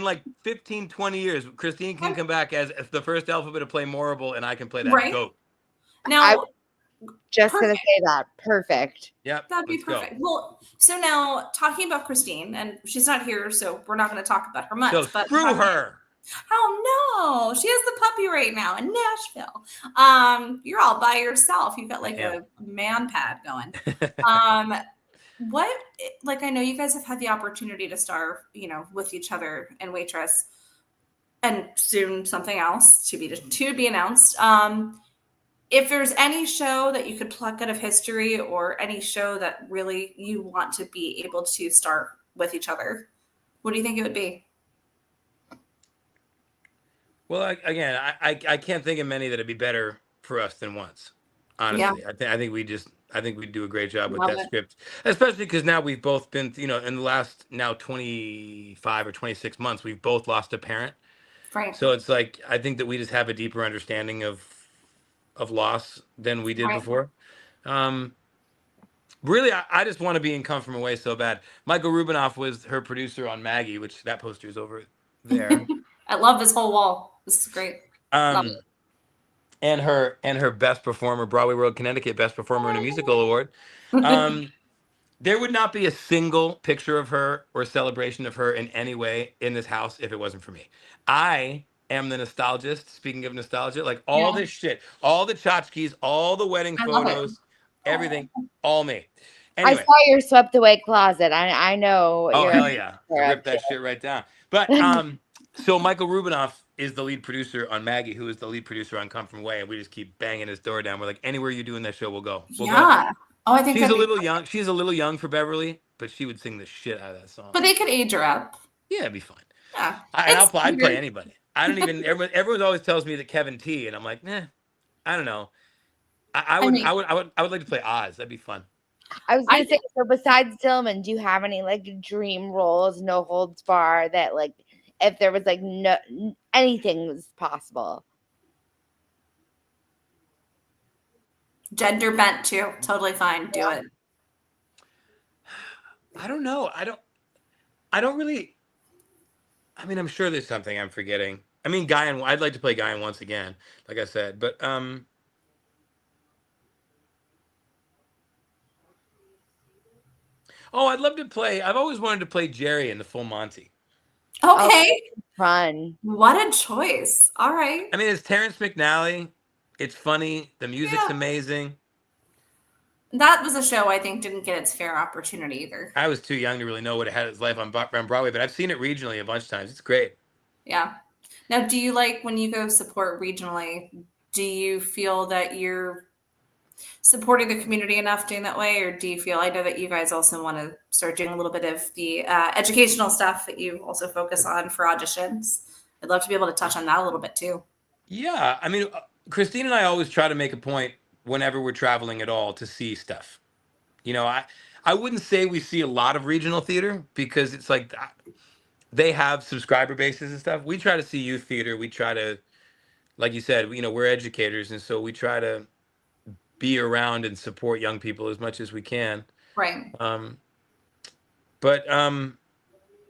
like 15, 20 years. Christine can come back as the first alphabet to play Morrible, and I can play that goat. Now, just going to say that. Perfect. Yep. That'd be perfect. Well, so now talking about Christine, and she's not here, so we're not going to talk about her much. So but screw her. Oh no, she has the puppy right now in Nashville. You're all by yourself. You've got like a man pad going. What, like, I know you guys have had the opportunity to star, with each other in Waitress, and soon something else to be announced. If there's any show that you could pluck out of history or any show that really you want to be able to star with each other, what do you think it would be? Well, again, I can't think of many that'd be better for us than Once. Honestly, I think we do a great job with that script, especially because now we've both been, in the last now 25 or 26 months, we've both lost a parent. Right. So it's like, I think that we just have a deeper understanding of loss than we did before. Really, I just want to be in Come From Away so bad. Michael Rubinoff was her producer on Maggie, which that poster is over there. I love this whole wall. This is great. Love it. And her best performer, Broadway World Connecticut Best Performer in a Musical Award. There would not be a single picture of her or celebration of her in any way in this house if it wasn't for me. I am the nostalgist. Speaking of nostalgia, like all this shit, all the tchotchkes, all the wedding photos, everything, all me. Anyway. I saw your swept away closet. I know. Oh, hell yeah. I ripped that shit right down. But so Michael Rubinoff is the lead producer on Maggie, who is the lead producer on Come From Away, and we just keep banging his door down. We're like, anywhere you doing that show, we'll go. We'll go. Oh, I think she's a little young. She's a little young for Beverly, but she would sing the shit out of that song. But they could age her up. Yeah, it'd be fine. Yeah, I'd play anybody. I don't even. Everyone always tells me that Kevin T, and I'm like, I don't know. I would like to play Oz. That'd be fun. I was gonna say, so besides Dillman, do you have any like dream roles, no holds bar, that like if there was like no anything was possible? Gender bent too. Totally fine. Do it. I don't know. I don't really. I mean, I'm sure there's something I'm forgetting. I mean, I'd like to play Guyan once again, like I said, but oh, I'd love to play. I've always wanted to play Jerry in the Full Monty. Okay. Oh, fun. What a choice. All right. I mean, it's Terrence McNally. It's funny. The music's amazing. That was a show I think didn't get its fair opportunity either. I was too young to really know what it had its life on Broadway, but I've seen it regionally a bunch of times. It's great. Yeah. Now, do you like when you go support regionally, do you feel that you're supporting the community enough doing that way? Or do you feel, I know that you guys also want to start doing a little bit of the educational stuff that you also focus on for auditions. I'd love to be able to touch on that a little bit too. Yeah. I mean, Christine and I always try to make a point whenever we're traveling at all to see stuff. You know, I wouldn't say we see a lot of regional theater because it's like they have subscriber bases and stuff. We try to see youth theater. We try to, like you said, you know, we're educators. And so we try to be around and support young people as much as we can. Right.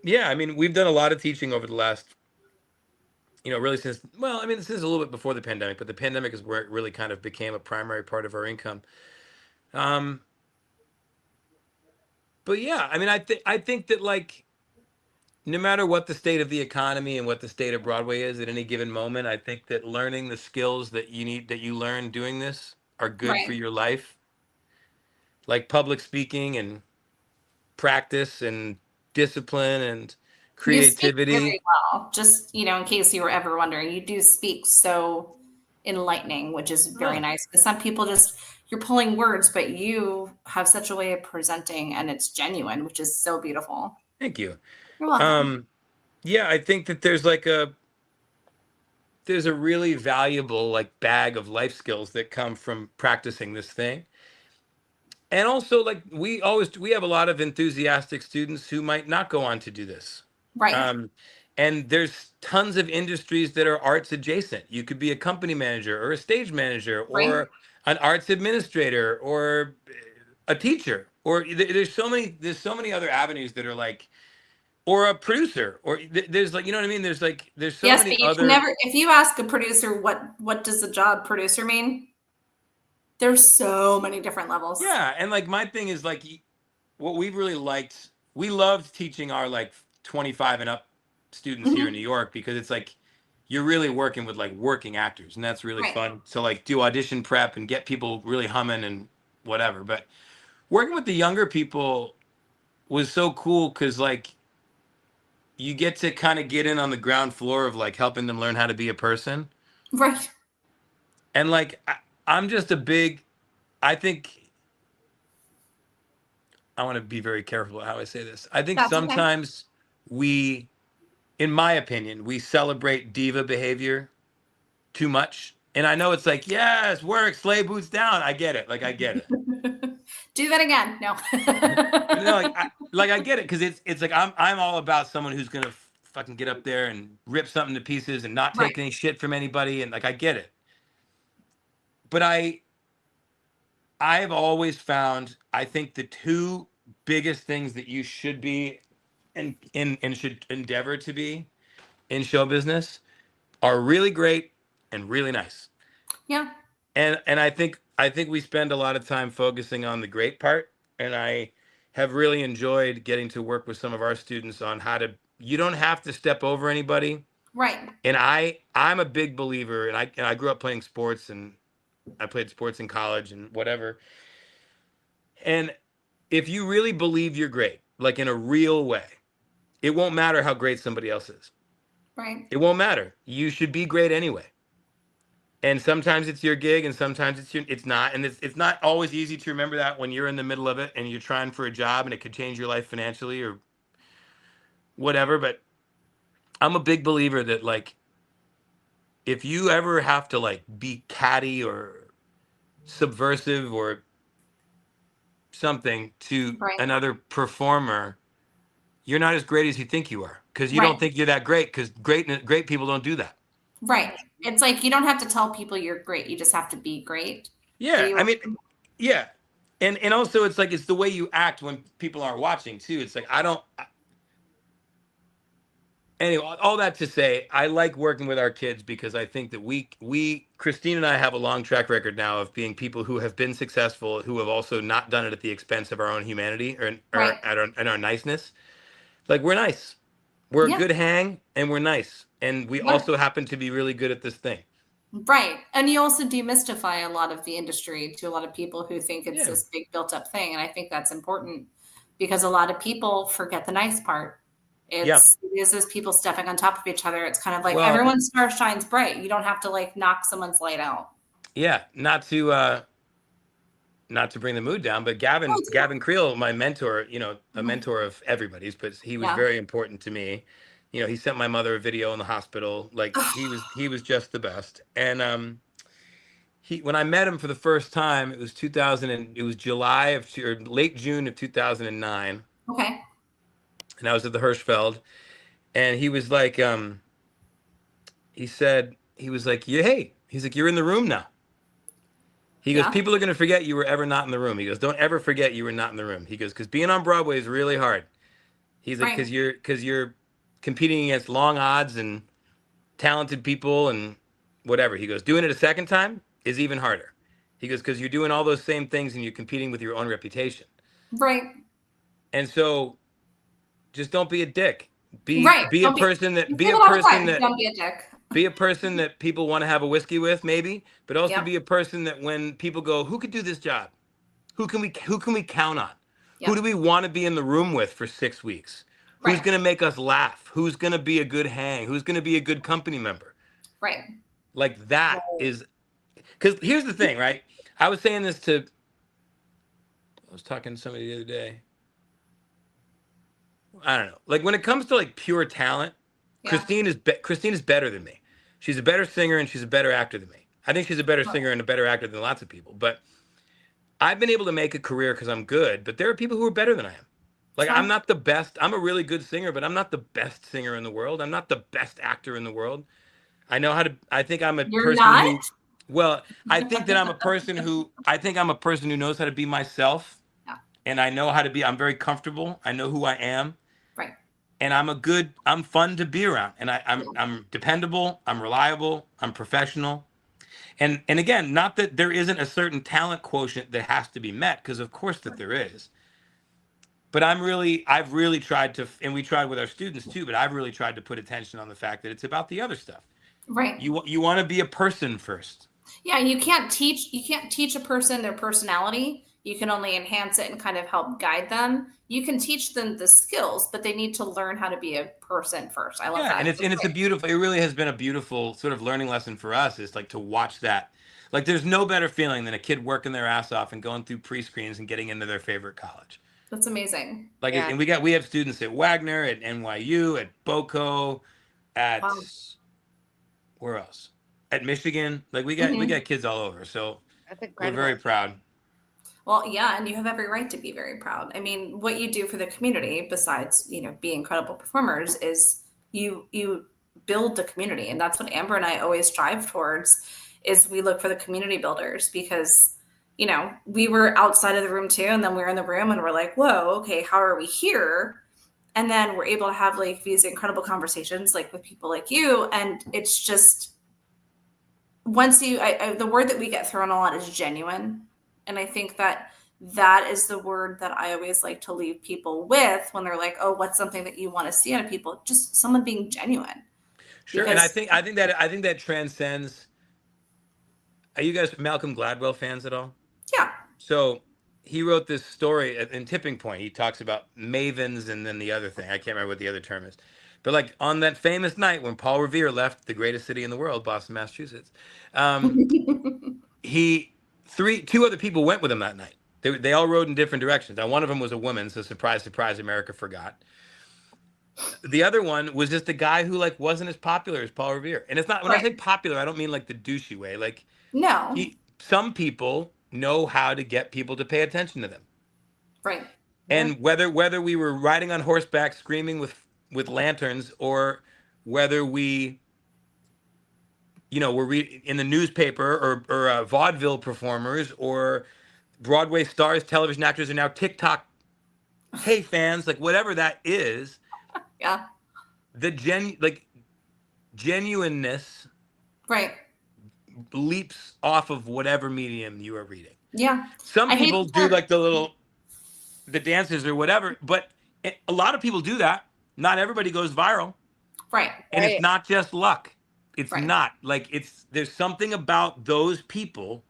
Yeah, I mean, we've done a lot of teaching over the last, you know, really since, well, I mean, since a little bit before the pandemic, but the pandemic is where it really kind of became a primary part of our income. But yeah, I mean, I think that like, no matter what the state of the economy and what the state of Broadway is at any given moment, I think that learning the skills that you learn doing this are good for your life. Like public speaking and practice and discipline and creativity. You speak very well. Just, you know, in case you were ever wondering, you do speak so enlightening, which is very nice. Because some people just, you're pulling words, but you have such a way of presenting and it's genuine, which is so beautiful. Thank you. You're welcome. Yeah, I think that there's a really valuable like bag of life skills that come from practicing this thing. And also like we have a lot of enthusiastic students who might not go on to do this. Right. And there's tons of industries that are arts adjacent. You could be a company manager or a stage manager or an arts administrator or a teacher, or there's so many other avenues that are like, or a producer, or there's like, you know what I mean? There's so many other. If you ask a producer, what does the job producer mean? There's so many different levels. Yeah. And like, my thing is like, what we really liked, we loved teaching our like 25 and up students here in New York, because it's like, you're really working with like working actors, and that's really fun to like do audition prep and get people really humming and whatever. But working with the younger people was so cool because like you get to kind of get in on the ground floor of like helping them learn how to be a person. Right. And like, I'm just I think I want to be very careful how I say this. I think sometimes we, in my opinion, we celebrate diva behavior too much. And I know it's like, yes, work, slay boots down. I get it. Like, I get it. Do that again. No. No, I get it. Cause it's like, I'm all about someone who's going to fucking get up there and rip something to pieces and not take any shit from anybody. And like, I get it. But I've always found, I think the two biggest things that you should be and should endeavor to be in show business are really great and really nice. Yeah. And I think we spend a lot of time focusing on the great part. And I have really enjoyed getting to work with some of our students on how to, you don't have to step over anybody. Right. And I'm a big believer, and I grew up playing sports, and I played sports in college and whatever. And if you really believe you're great, like in a real way, it won't matter how great somebody else is. Right. It won't matter. You should be great anyway. And sometimes it's your gig, and sometimes it's not. And it's not always easy to remember that when you're in the middle of it and you're trying for a job and it could change your life financially or whatever. But I'm a big believer that like, if you ever have to like be catty or subversive or something to another performer, you're not as great as you think you are, because you don't think you're that great, because great people don't do that. Right. It's like you don't have to tell people you're great. You just have to be great. Yeah. I mean, yeah. And also it's like, it's the way you act when people are watching too. It's like, anyway, all that to say, I like working with our kids because I think that Christine and I have a long track record now of being people who have been successful, who have also not done it at the expense of our own humanity and our niceness. Like, we're nice. We're a good hang, and we're nice. And we also happen to be really good at this thing. Right. And you also demystify a lot of the industry to a lot of people who think it's this big built up thing. And I think that's important because a lot of people forget the nice part. It is those people stepping on top of each other. It's kind of like everyone's star shines bright. You don't have to like knock someone's light out. Yeah. Not to bring the mood down, but Gavin Creel, my mentor, a mentor of everybody's, but he was very important to me. He sent my mother a video in the hospital. Like, he was just the best. And when I met him for the first time, it was July or late June of 2009. Okay. And I was at the Hirschfeld, and he was like, hey, he's like, you're in the room now. He goes, people are going to forget you were ever not in the room. He goes, don't ever forget you were not in the room. He goes, because being on Broadway is really hard. He's like, because you're competing against long odds and talented people and whatever. He goes, doing it a second time is even harder. He goes, because you're doing all those same things and you're competing with your own reputation. Right. And so just don't be a dick. Be a person that people want to have a whiskey with, maybe, but also be a person that when people go, who could do this job? Who can we count on? Who do we want to be in the room with for 6 weeks? Who's going to make us laugh? Who's going to be a good hang? Who's going to be a good company member? Right. Like, that is, because here's the thing, right? I was saying this I was talking to somebody the other day. I don't know. Like, when it comes to like pure talent, Christine is better than me. She's a better singer and she's a better actor than me. I think she's a better singer and a better actor than lots of people. But I've been able to make a career because I'm good. But there are people who are better than I am. Like, I'm not the best. I'm a really good singer, but I'm not the best singer in the world. I'm not the best actor in the world. I know how to. I think I'm a person who. Well, I think that I'm a person who knows how to be myself. Yeah. And I know how to be. I'm very comfortable. I know who I am. Right. And I'm fun to be around. And I'm dependable. I'm reliable. I'm professional. And again, not that there isn't a certain talent quotient that has to be met, because of course that there is. But I've really tried to, and we tried with our students too, but I've really tried to put attention on the fact that it's about the other stuff. Right. You want to be a person first. Yeah, and you can't teach a person their personality. You can only enhance it and kind of help guide them. You can teach them the skills, but they need to learn how to be a person first. I love that. It really has been a beautiful sort of learning lesson for us, is like to watch that. Like, there's no better feeling than a kid working their ass off and going through pre-screens and getting into their favorite college. That's amazing. Like, and we have students at Wagner, at NYU, at BOCO, at where else? At Michigan. Like, we got kids all over. So we're very proud. Well, yeah, and you have every right to be very proud. I mean, what you do for the community, besides, being incredible performers, is you build the community. And that's what Amber and I always strive towards, is we look for the community builders, because we were outside of the room too, and then we were in the room and we're like, whoa, okay, how are we here? And then we're able to have like these incredible conversations like with people like you. And it's just, once the word that we get thrown a lot is genuine. And I think that is the word that I always like to leave people with when they're like, oh, what's something that you want to see out of people? Just someone being genuine. Sure. And I think that transcends. Are you guys Malcolm Gladwell fans at all? Yeah. So he wrote this story in Tipping Point. He talks about mavens and then the other thing. I can't remember what the other term is. But like, on that famous night when Paul Revere left the greatest city in the world, Boston, Massachusetts, two other people went with him that night. They all rode in different directions. Now, one of them was a woman, so surprise, surprise, America forgot. The other one was just a guy who like wasn't as popular as Paul Revere. And it's not, when I say popular, I don't mean like the douchey way. Like, no, some people know how to get people to pay attention to them. Right. And whether we were riding on horseback screaming with lanterns, or whether we, were in the newspaper, or vaudeville performers, or Broadway stars, television actors, are now TikTok hey fans, like whatever that is. Yeah. The genuineness, right, leaps off of whatever medium you are reading. Yeah. Some people do like the dances or whatever, but a lot of people do that. Not everybody goes viral. Right. And it's not just luck. It's not like there's something about those people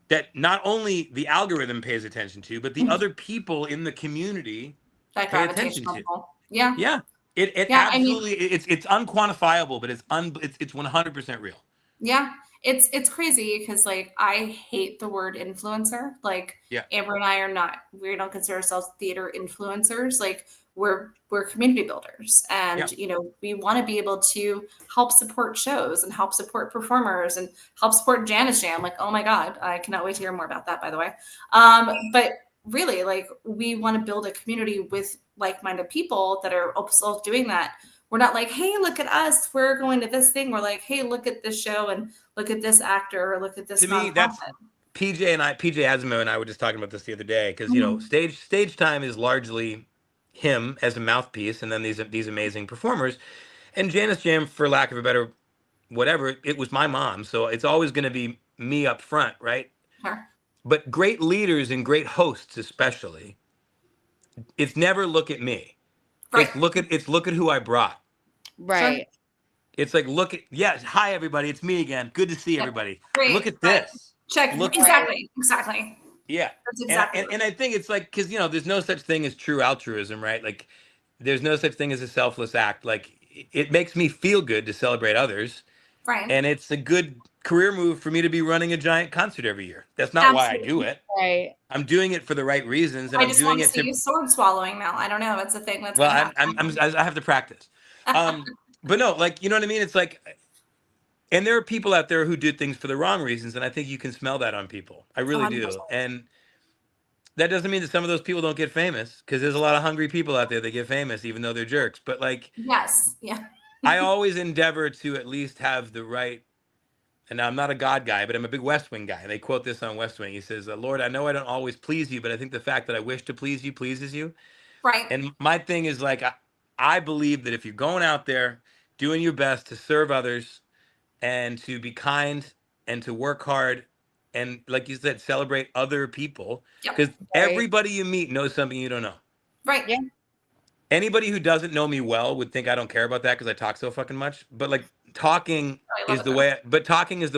that not only the algorithm pays attention to, but the other people in the community pay attention to. Yeah. Yeah. It absolutely, it's unquantifiable, but it's 100% real. Yeah. It's crazy because like I hate the word influencer. Like Amber and I we don't consider ourselves theater influencers. Like we're community builders, and we want to be able to help support shows and help support performers and help support Janice Jam. Like, oh my God, I cannot wait to hear more about that, by the way. But really, like, we want to build a community with like-minded people that are also doing that. We're not like, hey, look at us, we're going to this thing. We're like, hey, look at this show and look at this actor or look at this. To me, that's PJ Asimo and I were just talking about this the other day, because stage time is largely him as a mouthpiece, and then these amazing performers. And Janice Jam, for lack of a better whatever, it was my mom, so it's always going to be me up front, right? Sure. But great leaders and great hosts, especially, it's never look at me. Right. It's look at who I brought. Right. Sure. It's like, hi everybody, it's me again. Good to see everybody. Great. Look at this. Check. Exactly. Yeah. That's exactly. And I think it's like, because there's no such thing as true altruism, right? Like, there's no such thing as a selfless act. Like, it makes me feel good to celebrate others. Right. And it's a good career move for me to be running a giant concert every year. That's not why I do it. Right. I'm doing it for the right reasons, and I just want to see you sword swallowing now. I don't know. It's a thing that's. Well, I have to practice. But no, like, you know what I mean? It's like, and there are people out there who do things for the wrong reasons, and I think you can smell that on people. I really 100%. Do. And that doesn't mean that some of those people don't get famous, because there's a lot of hungry people out there that get famous, even though they're jerks. But like, yes, yeah. I always endeavor to at least have the right. And I'm not a God guy, but I'm a big West Wing guy. They quote this on West Wing. He says, Lord, I know I don't always please you, but I think the fact that I wish to please you pleases you. Right. And my thing is, like, I believe that if you're going out there doing your best to serve others and to be kind and to work hard and, like you said, celebrate other people, because everybody you meet knows something you don't know. Right. Yeah. Anybody who doesn't know me well would think I don't care about that because I talk so fucking much. But like, talking is the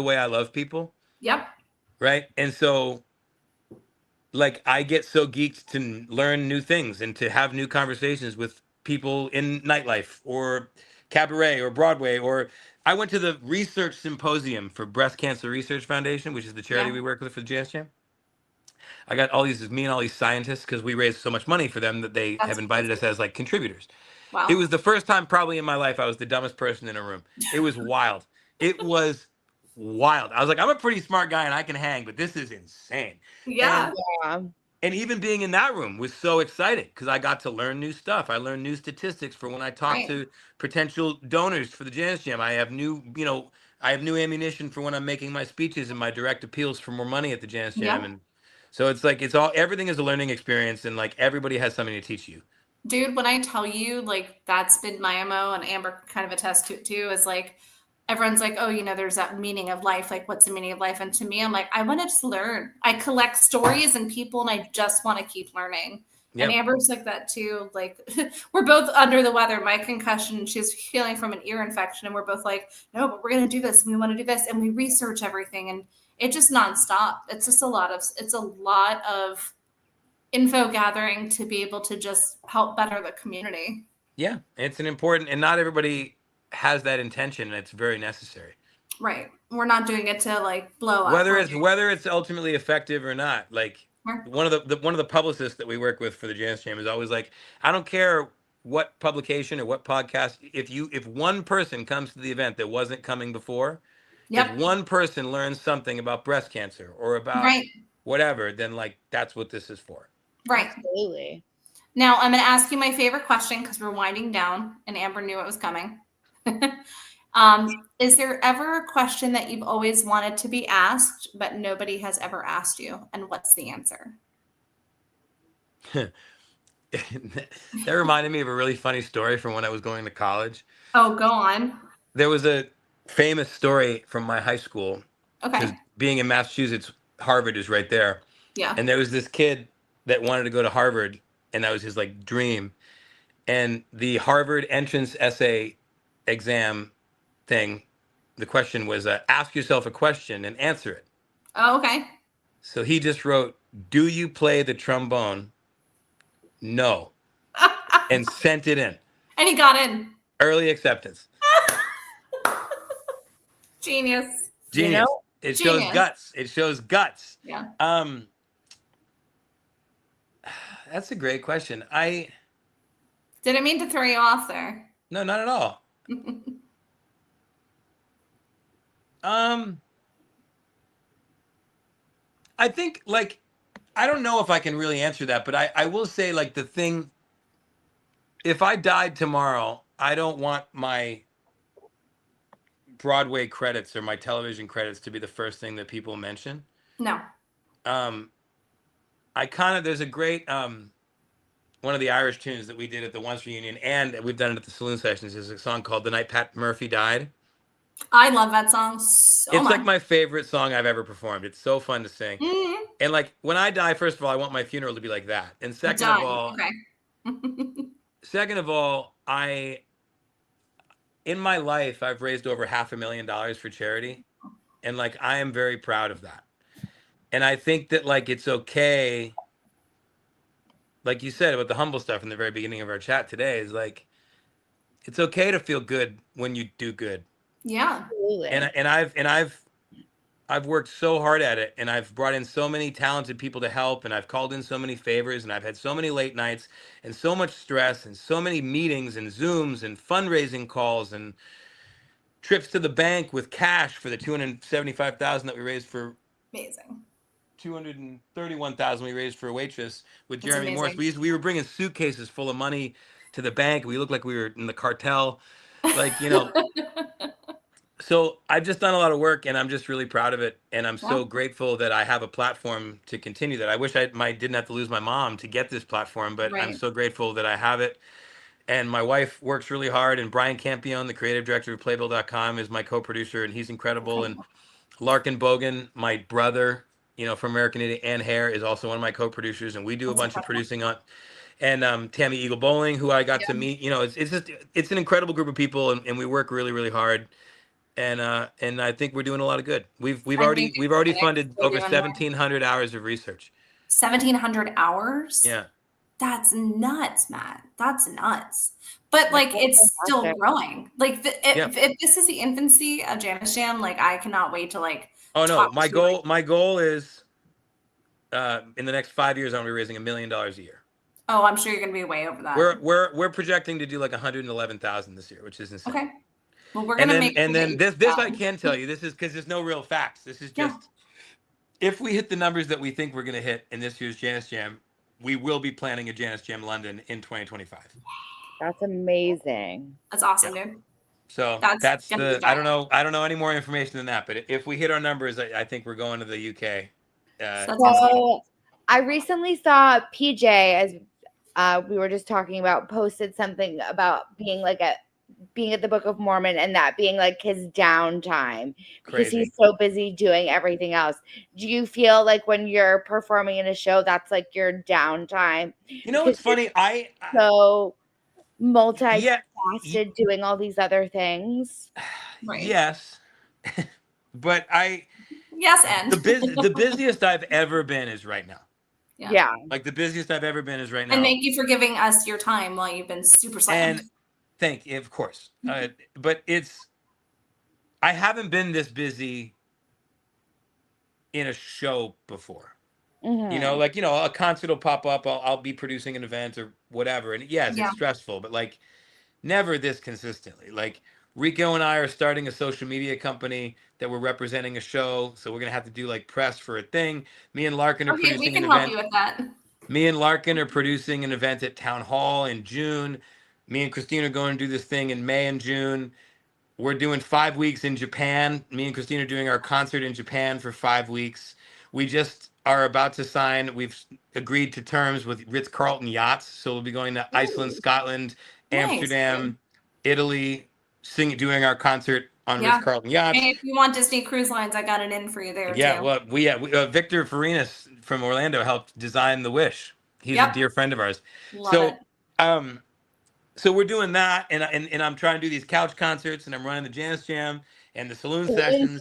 way I love people. Yep. Right. And so, like, I get so geeked to learn new things and to have new conversations with people in nightlife or cabaret or Broadway. Or I went to the research symposium for Breast Cancer Research Foundation, which is the charity we work with for the Janice Jam. I got me and all these scientists, because we raised so much money for them that they have invited us as like contributors. Wow. It was the first time probably in my life I was the dumbest person in a room. It was wild. It was wild. I was like, I'm a pretty smart guy and I can hang, but this is insane. Yeah. And even being in that room was so exciting, because I got to learn new stuff. I learned new statistics for when I talk to potential donors for the Janice Jam. I have new ammunition for when I'm making my speeches and my direct appeals for more money at the Janice Jam. And so it's like, everything is a learning experience, and like, everybody has something to teach you. Dude, when I tell you, like, that's been my MO, and Amber kind of attests to it too, is like, everyone's like, oh, there's that meaning of life. Like, what's the meaning of life? And to me, I'm like, I want to just learn. I collect stories and people, and I just want to keep learning. Yep. And Amber's like that too. Like, we're both under the weather. My concussion, she's healing from an ear infection. And we're both like, no, but we're going to do this. And we want to do this. And we research everything. And it's just nonstop. It's just a lot of info gathering to be able to just help better the community. Yeah. It's an important, and not everybody has that intention, and it's very necessary. Right. We're not doing it to like blow up. Whether it's ultimately effective or not. Like, one of the publicists that we work with for the Janice Jam is always like, I don't care what publication or what podcast, if one person comes to the event that wasn't coming before, if one person learns something about breast cancer or about whatever, then like, that's what this is for. Right. Absolutely. Now I'm going to ask you my favorite question because we're winding down, and Amber knew it was coming. Is there ever a question that you've always wanted to be asked, but nobody has ever asked you? And what's the answer? That reminded me of a really funny story from when I was going to college. Oh, go on. There was a famous story from my high school, because Okay. being in Massachusetts, Harvard is right there. Yeah. And there was this kid that wanted to go to Harvard, and that was his like dream. And the Harvard entrance essay exam thing, the question was ask yourself a question and answer it. Oh, okay. So he just wrote, "Do you play the trombone?" No. And sent it in. And he got in. Early acceptance. Genius. Genius. You know? It Genius. shows guts. It shows guts. Yeah. That's a great question. Didn't mean to throw you off there. No, not at all. I think, like, I don't know if I can really answer that, but I will say, like, the thing, if I died tomorrow, I don't want my Broadway credits or my television credits to be the first thing that people mention. No. There's a great, one of the Irish tunes that we did at the Once reunion, and we've done it at the Saloon Sessions, is a song called "The Night Pat Murphy Died." I love that song so It's much. like my favorite song I've ever performed. It's so fun to sing. Mm-hmm. And like, when I die, first of all, I want my funeral to be like that. And second of all, in my life, I've raised over $500,000 for charity. And like, I am very proud of that. And I think that, like, it's okay. Like you said about the humble stuff in the very beginning of our chat today, is like, it's okay to feel good when you do good. Yeah. Absolutely. And I've worked so hard at it, and I've brought in so many talented people to help, and I've called in so many favors, and I've had so many late nights and so much stress and so many meetings and Zooms and fundraising calls and trips to the bank with cash for the $275,000 that we raised for. Amazing. $231,000 we raised for Waitress with Jeremy amazing. Morris. We were bringing suitcases full of money to the bank. We looked like we were in the cartel, like, you know. So I've just done a lot of work, and I'm just really proud of it. And I'm so grateful that I have a platform to continue that. I wish I didn't have to lose my mom to get this platform, but I'm so grateful that I have it. And my wife works really hard. And Brian Campione, the creative director of Playbill.com, is my co-producer, and he's incredible. And Larkin Bogan, my brother, you know, from American Idiot and Hair, is also one of my co-producers. And we do a bunch of producing on. And Tammy Eagle Bowling, who I got to meet, you know, it's an incredible group of people, and we work really, really hard. And I think we're doing a lot of good. We've already funded over 1,700 hours of research. 1,700 hours? Yeah. That's nuts, Matt. That's nuts. But like, it's still growing. Like, if this is the infancy of Janice Jam, like, I cannot wait to like. Oh no, my goal is in the next 5 years, I'm gonna be raising $1 million a year. Oh, I'm sure you're gonna be way over that. We're projecting to do like 111,000 this year, which is insane. Okay. Well, we're gonna make. And then this I can tell you, this is because there's no real facts. This is just if we hit the numbers that we think we're gonna hit in this year's Janice Jam, we will be planning a Janice Jam London in 2025. That's amazing. That's awesome, dude. So that's the I don't know any more information than that. But if we hit our numbers, I think we're going to the UK. So I recently saw PJ, as we were just talking about, posted something about being at the Book of Mormon, and that being like his downtime because he's so busy doing everything else. Do you feel like when you're performing in a show, that's like your downtime? You know, it's funny. So multifaceted, doing all these other things. Right. Yes, but yes, and the busiest I've ever been is right now. Yeah. Like the busiest I've ever been is right now. And thank you for giving us your time while you've been super slammed. And thank you, of course. But I haven't been this busy in a show before. Mm-hmm. You know, like, you know, a concert will pop up. I'll be producing an event or whatever. And yes, it's stressful, but like never this consistently. Like Rico and I are starting a social media company that we're representing a show. So we're going to have to do like press for a thing. Me and Larkin are producing an event. We can help you with that. Me and Larkin are producing an event at Town Hall in June. Me and Christine are going to do this thing in May and June. We're doing 5 weeks in Japan. Me and Christine are doing our concert in Japan for 5 weeks. We just are about to sign. We've agreed to terms with Ritz-Carlton Yachts. So we'll be going to Iceland, Scotland, Amsterdam, Italy, doing our concert on Ritz-Carlton Yachts. And if you want Disney Cruise Lines, I got an in for you there too. Well, Victor Farinas from Orlando helped design the Wish. He's a dear friend of ours. Love it. So we're doing that, and I'm trying to do these couch concerts, and I'm running the Janice Jam and the saloon sessions.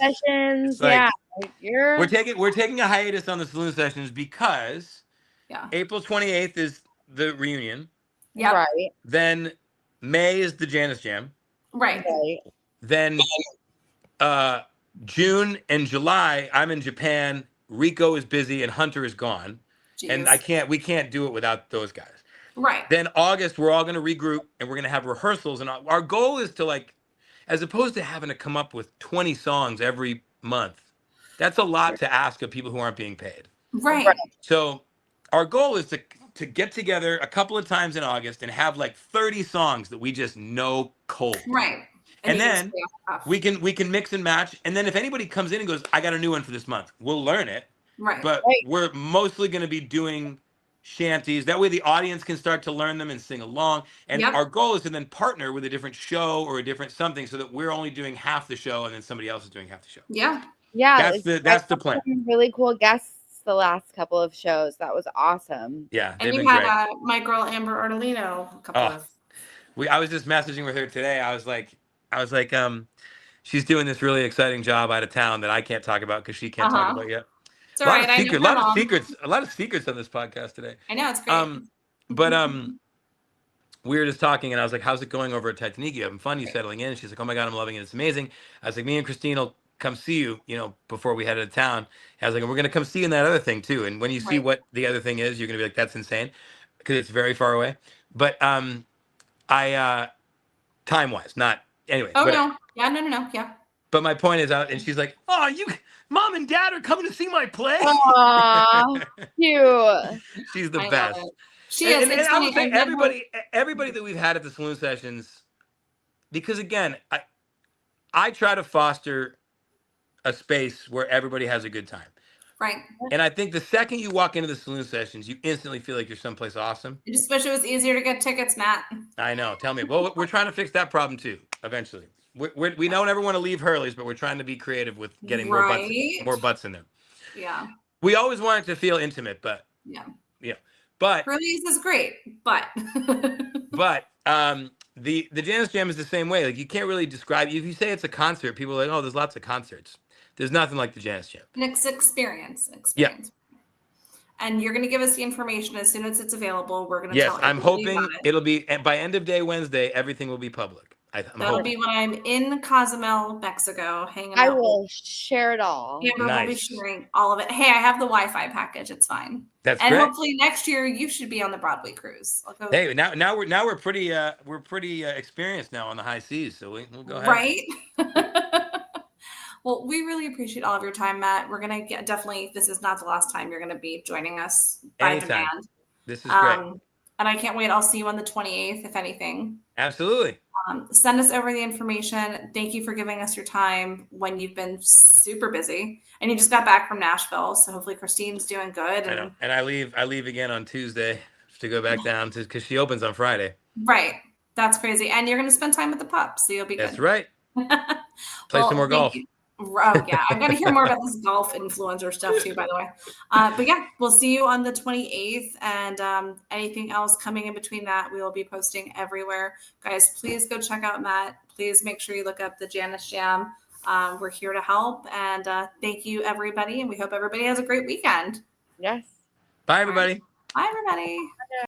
We're taking a hiatus on the saloon sessions because April 28th is the reunion. Yeah. Right. Then May is the Janice Jam. Right. Then June and July, I'm in Japan. Rico is busy and Hunter is gone. Jeez. And we can't do it without those guys. Right. Then August, we're all going to regroup and we're going to have rehearsals. And our goal is to, like, as opposed to having to come up with 20 songs every month, that's a lot to ask of people who aren't being paid. Right. So our goal is to get together a couple of times in August and have like 30 songs that we just know cold. Right. And then we can mix and match. And then if anybody comes in and goes, I got a new one for this month, we'll learn it. Right. But we're mostly going to be doing shanties. That way the audience can start to learn them and sing along. And our goal is to then partner with a different show or a different something so that we're only doing half the show and then somebody else is doing half the show. Yeah. Yeah. That's the plan. Really cool guests the last couple of shows. That was awesome. Yeah. And you had my girl Amber Artolino I was just messaging with her today. I was like, she's doing this really exciting job out of town that I can't talk about because she can't talk about yet. It's all right. A lot of secrets on this podcast today. I know, it's great. But we were just talking, and I was like, "How's it going over at Titanic? You having fun? You settling in?" And she's like, "Oh my God, I'm loving it. It's amazing." I was like, "Me and Christine will come see you, before we head out of town." I was like, "And we're gonna come see you in that other thing too." And when you see what the other thing is, you're gonna be like, "That's insane," because it's very far away. But I time-wise, not anyway. Oh no, yeah. But my point is, and she's like, "Oh, Mom and Dad are coming to see my play." Aww, cute. She's the best. She is. And I would say everybody that we've had at the saloon sessions, because again, I try to foster a space where everybody has a good time. Right. And I think the second you walk into the saloon sessions, you instantly feel like you're someplace awesome. I just wish it was easier to get tickets, Matt. I know. Tell me. Well, we're trying to fix that problem too, eventually. We don't ever want to leave Hurley's, but we're trying to be creative with getting more butts in there. Yeah. We always want it to feel intimate, but yeah. But Hurley's is great, but but the Janice Jam is the same way. Like, you can't really describe. If you say it's a concert, people are like, "Oh, there's lots of concerts." There's nothing like the Janice Jam. It's experience. Yeah. And you're going to give us the information as soon as it's available. We're going to tell I'm hoping it'll be by end of day Wednesday. Everything will be public. That'll be when I'm in Cozumel, Mexico, hanging out. I will share it all. Amber will be sharing all of it. Hey, I have the Wi-Fi package. It's fine. That's great. And hopefully next year you should be on the Broadway cruise. Hey, now we're pretty experienced now on the high seas, so we'll go ahead. Right. Well, we really appreciate all of your time, Matt. We're gonna definitely. This is not the last time you're gonna be joining us by demand. This is great. And I can't wait. I'll see you on the 28th, if anything. Absolutely. Send us over the information. Thank you for giving us your time when you've been super busy. And you just got back from Nashville, so hopefully Christine's doing good. I know. And I leave again on Tuesday to go back down because she opens on Friday. Right. That's crazy. And you're going to spend time with the pups, so you'll be good. That's right. Play some more golf. Oh, yeah. I'm going to hear more about this golf influencer stuff too, by the way. But yeah, we'll see you on the 28th. And anything else coming in between that, we will be posting everywhere. Guys, please go check out Matt. Please make sure you look up the Janice Jam. We're here to help. And thank you, everybody. And we hope everybody has a great weekend. Yes. Bye, everybody. Bye, everybody.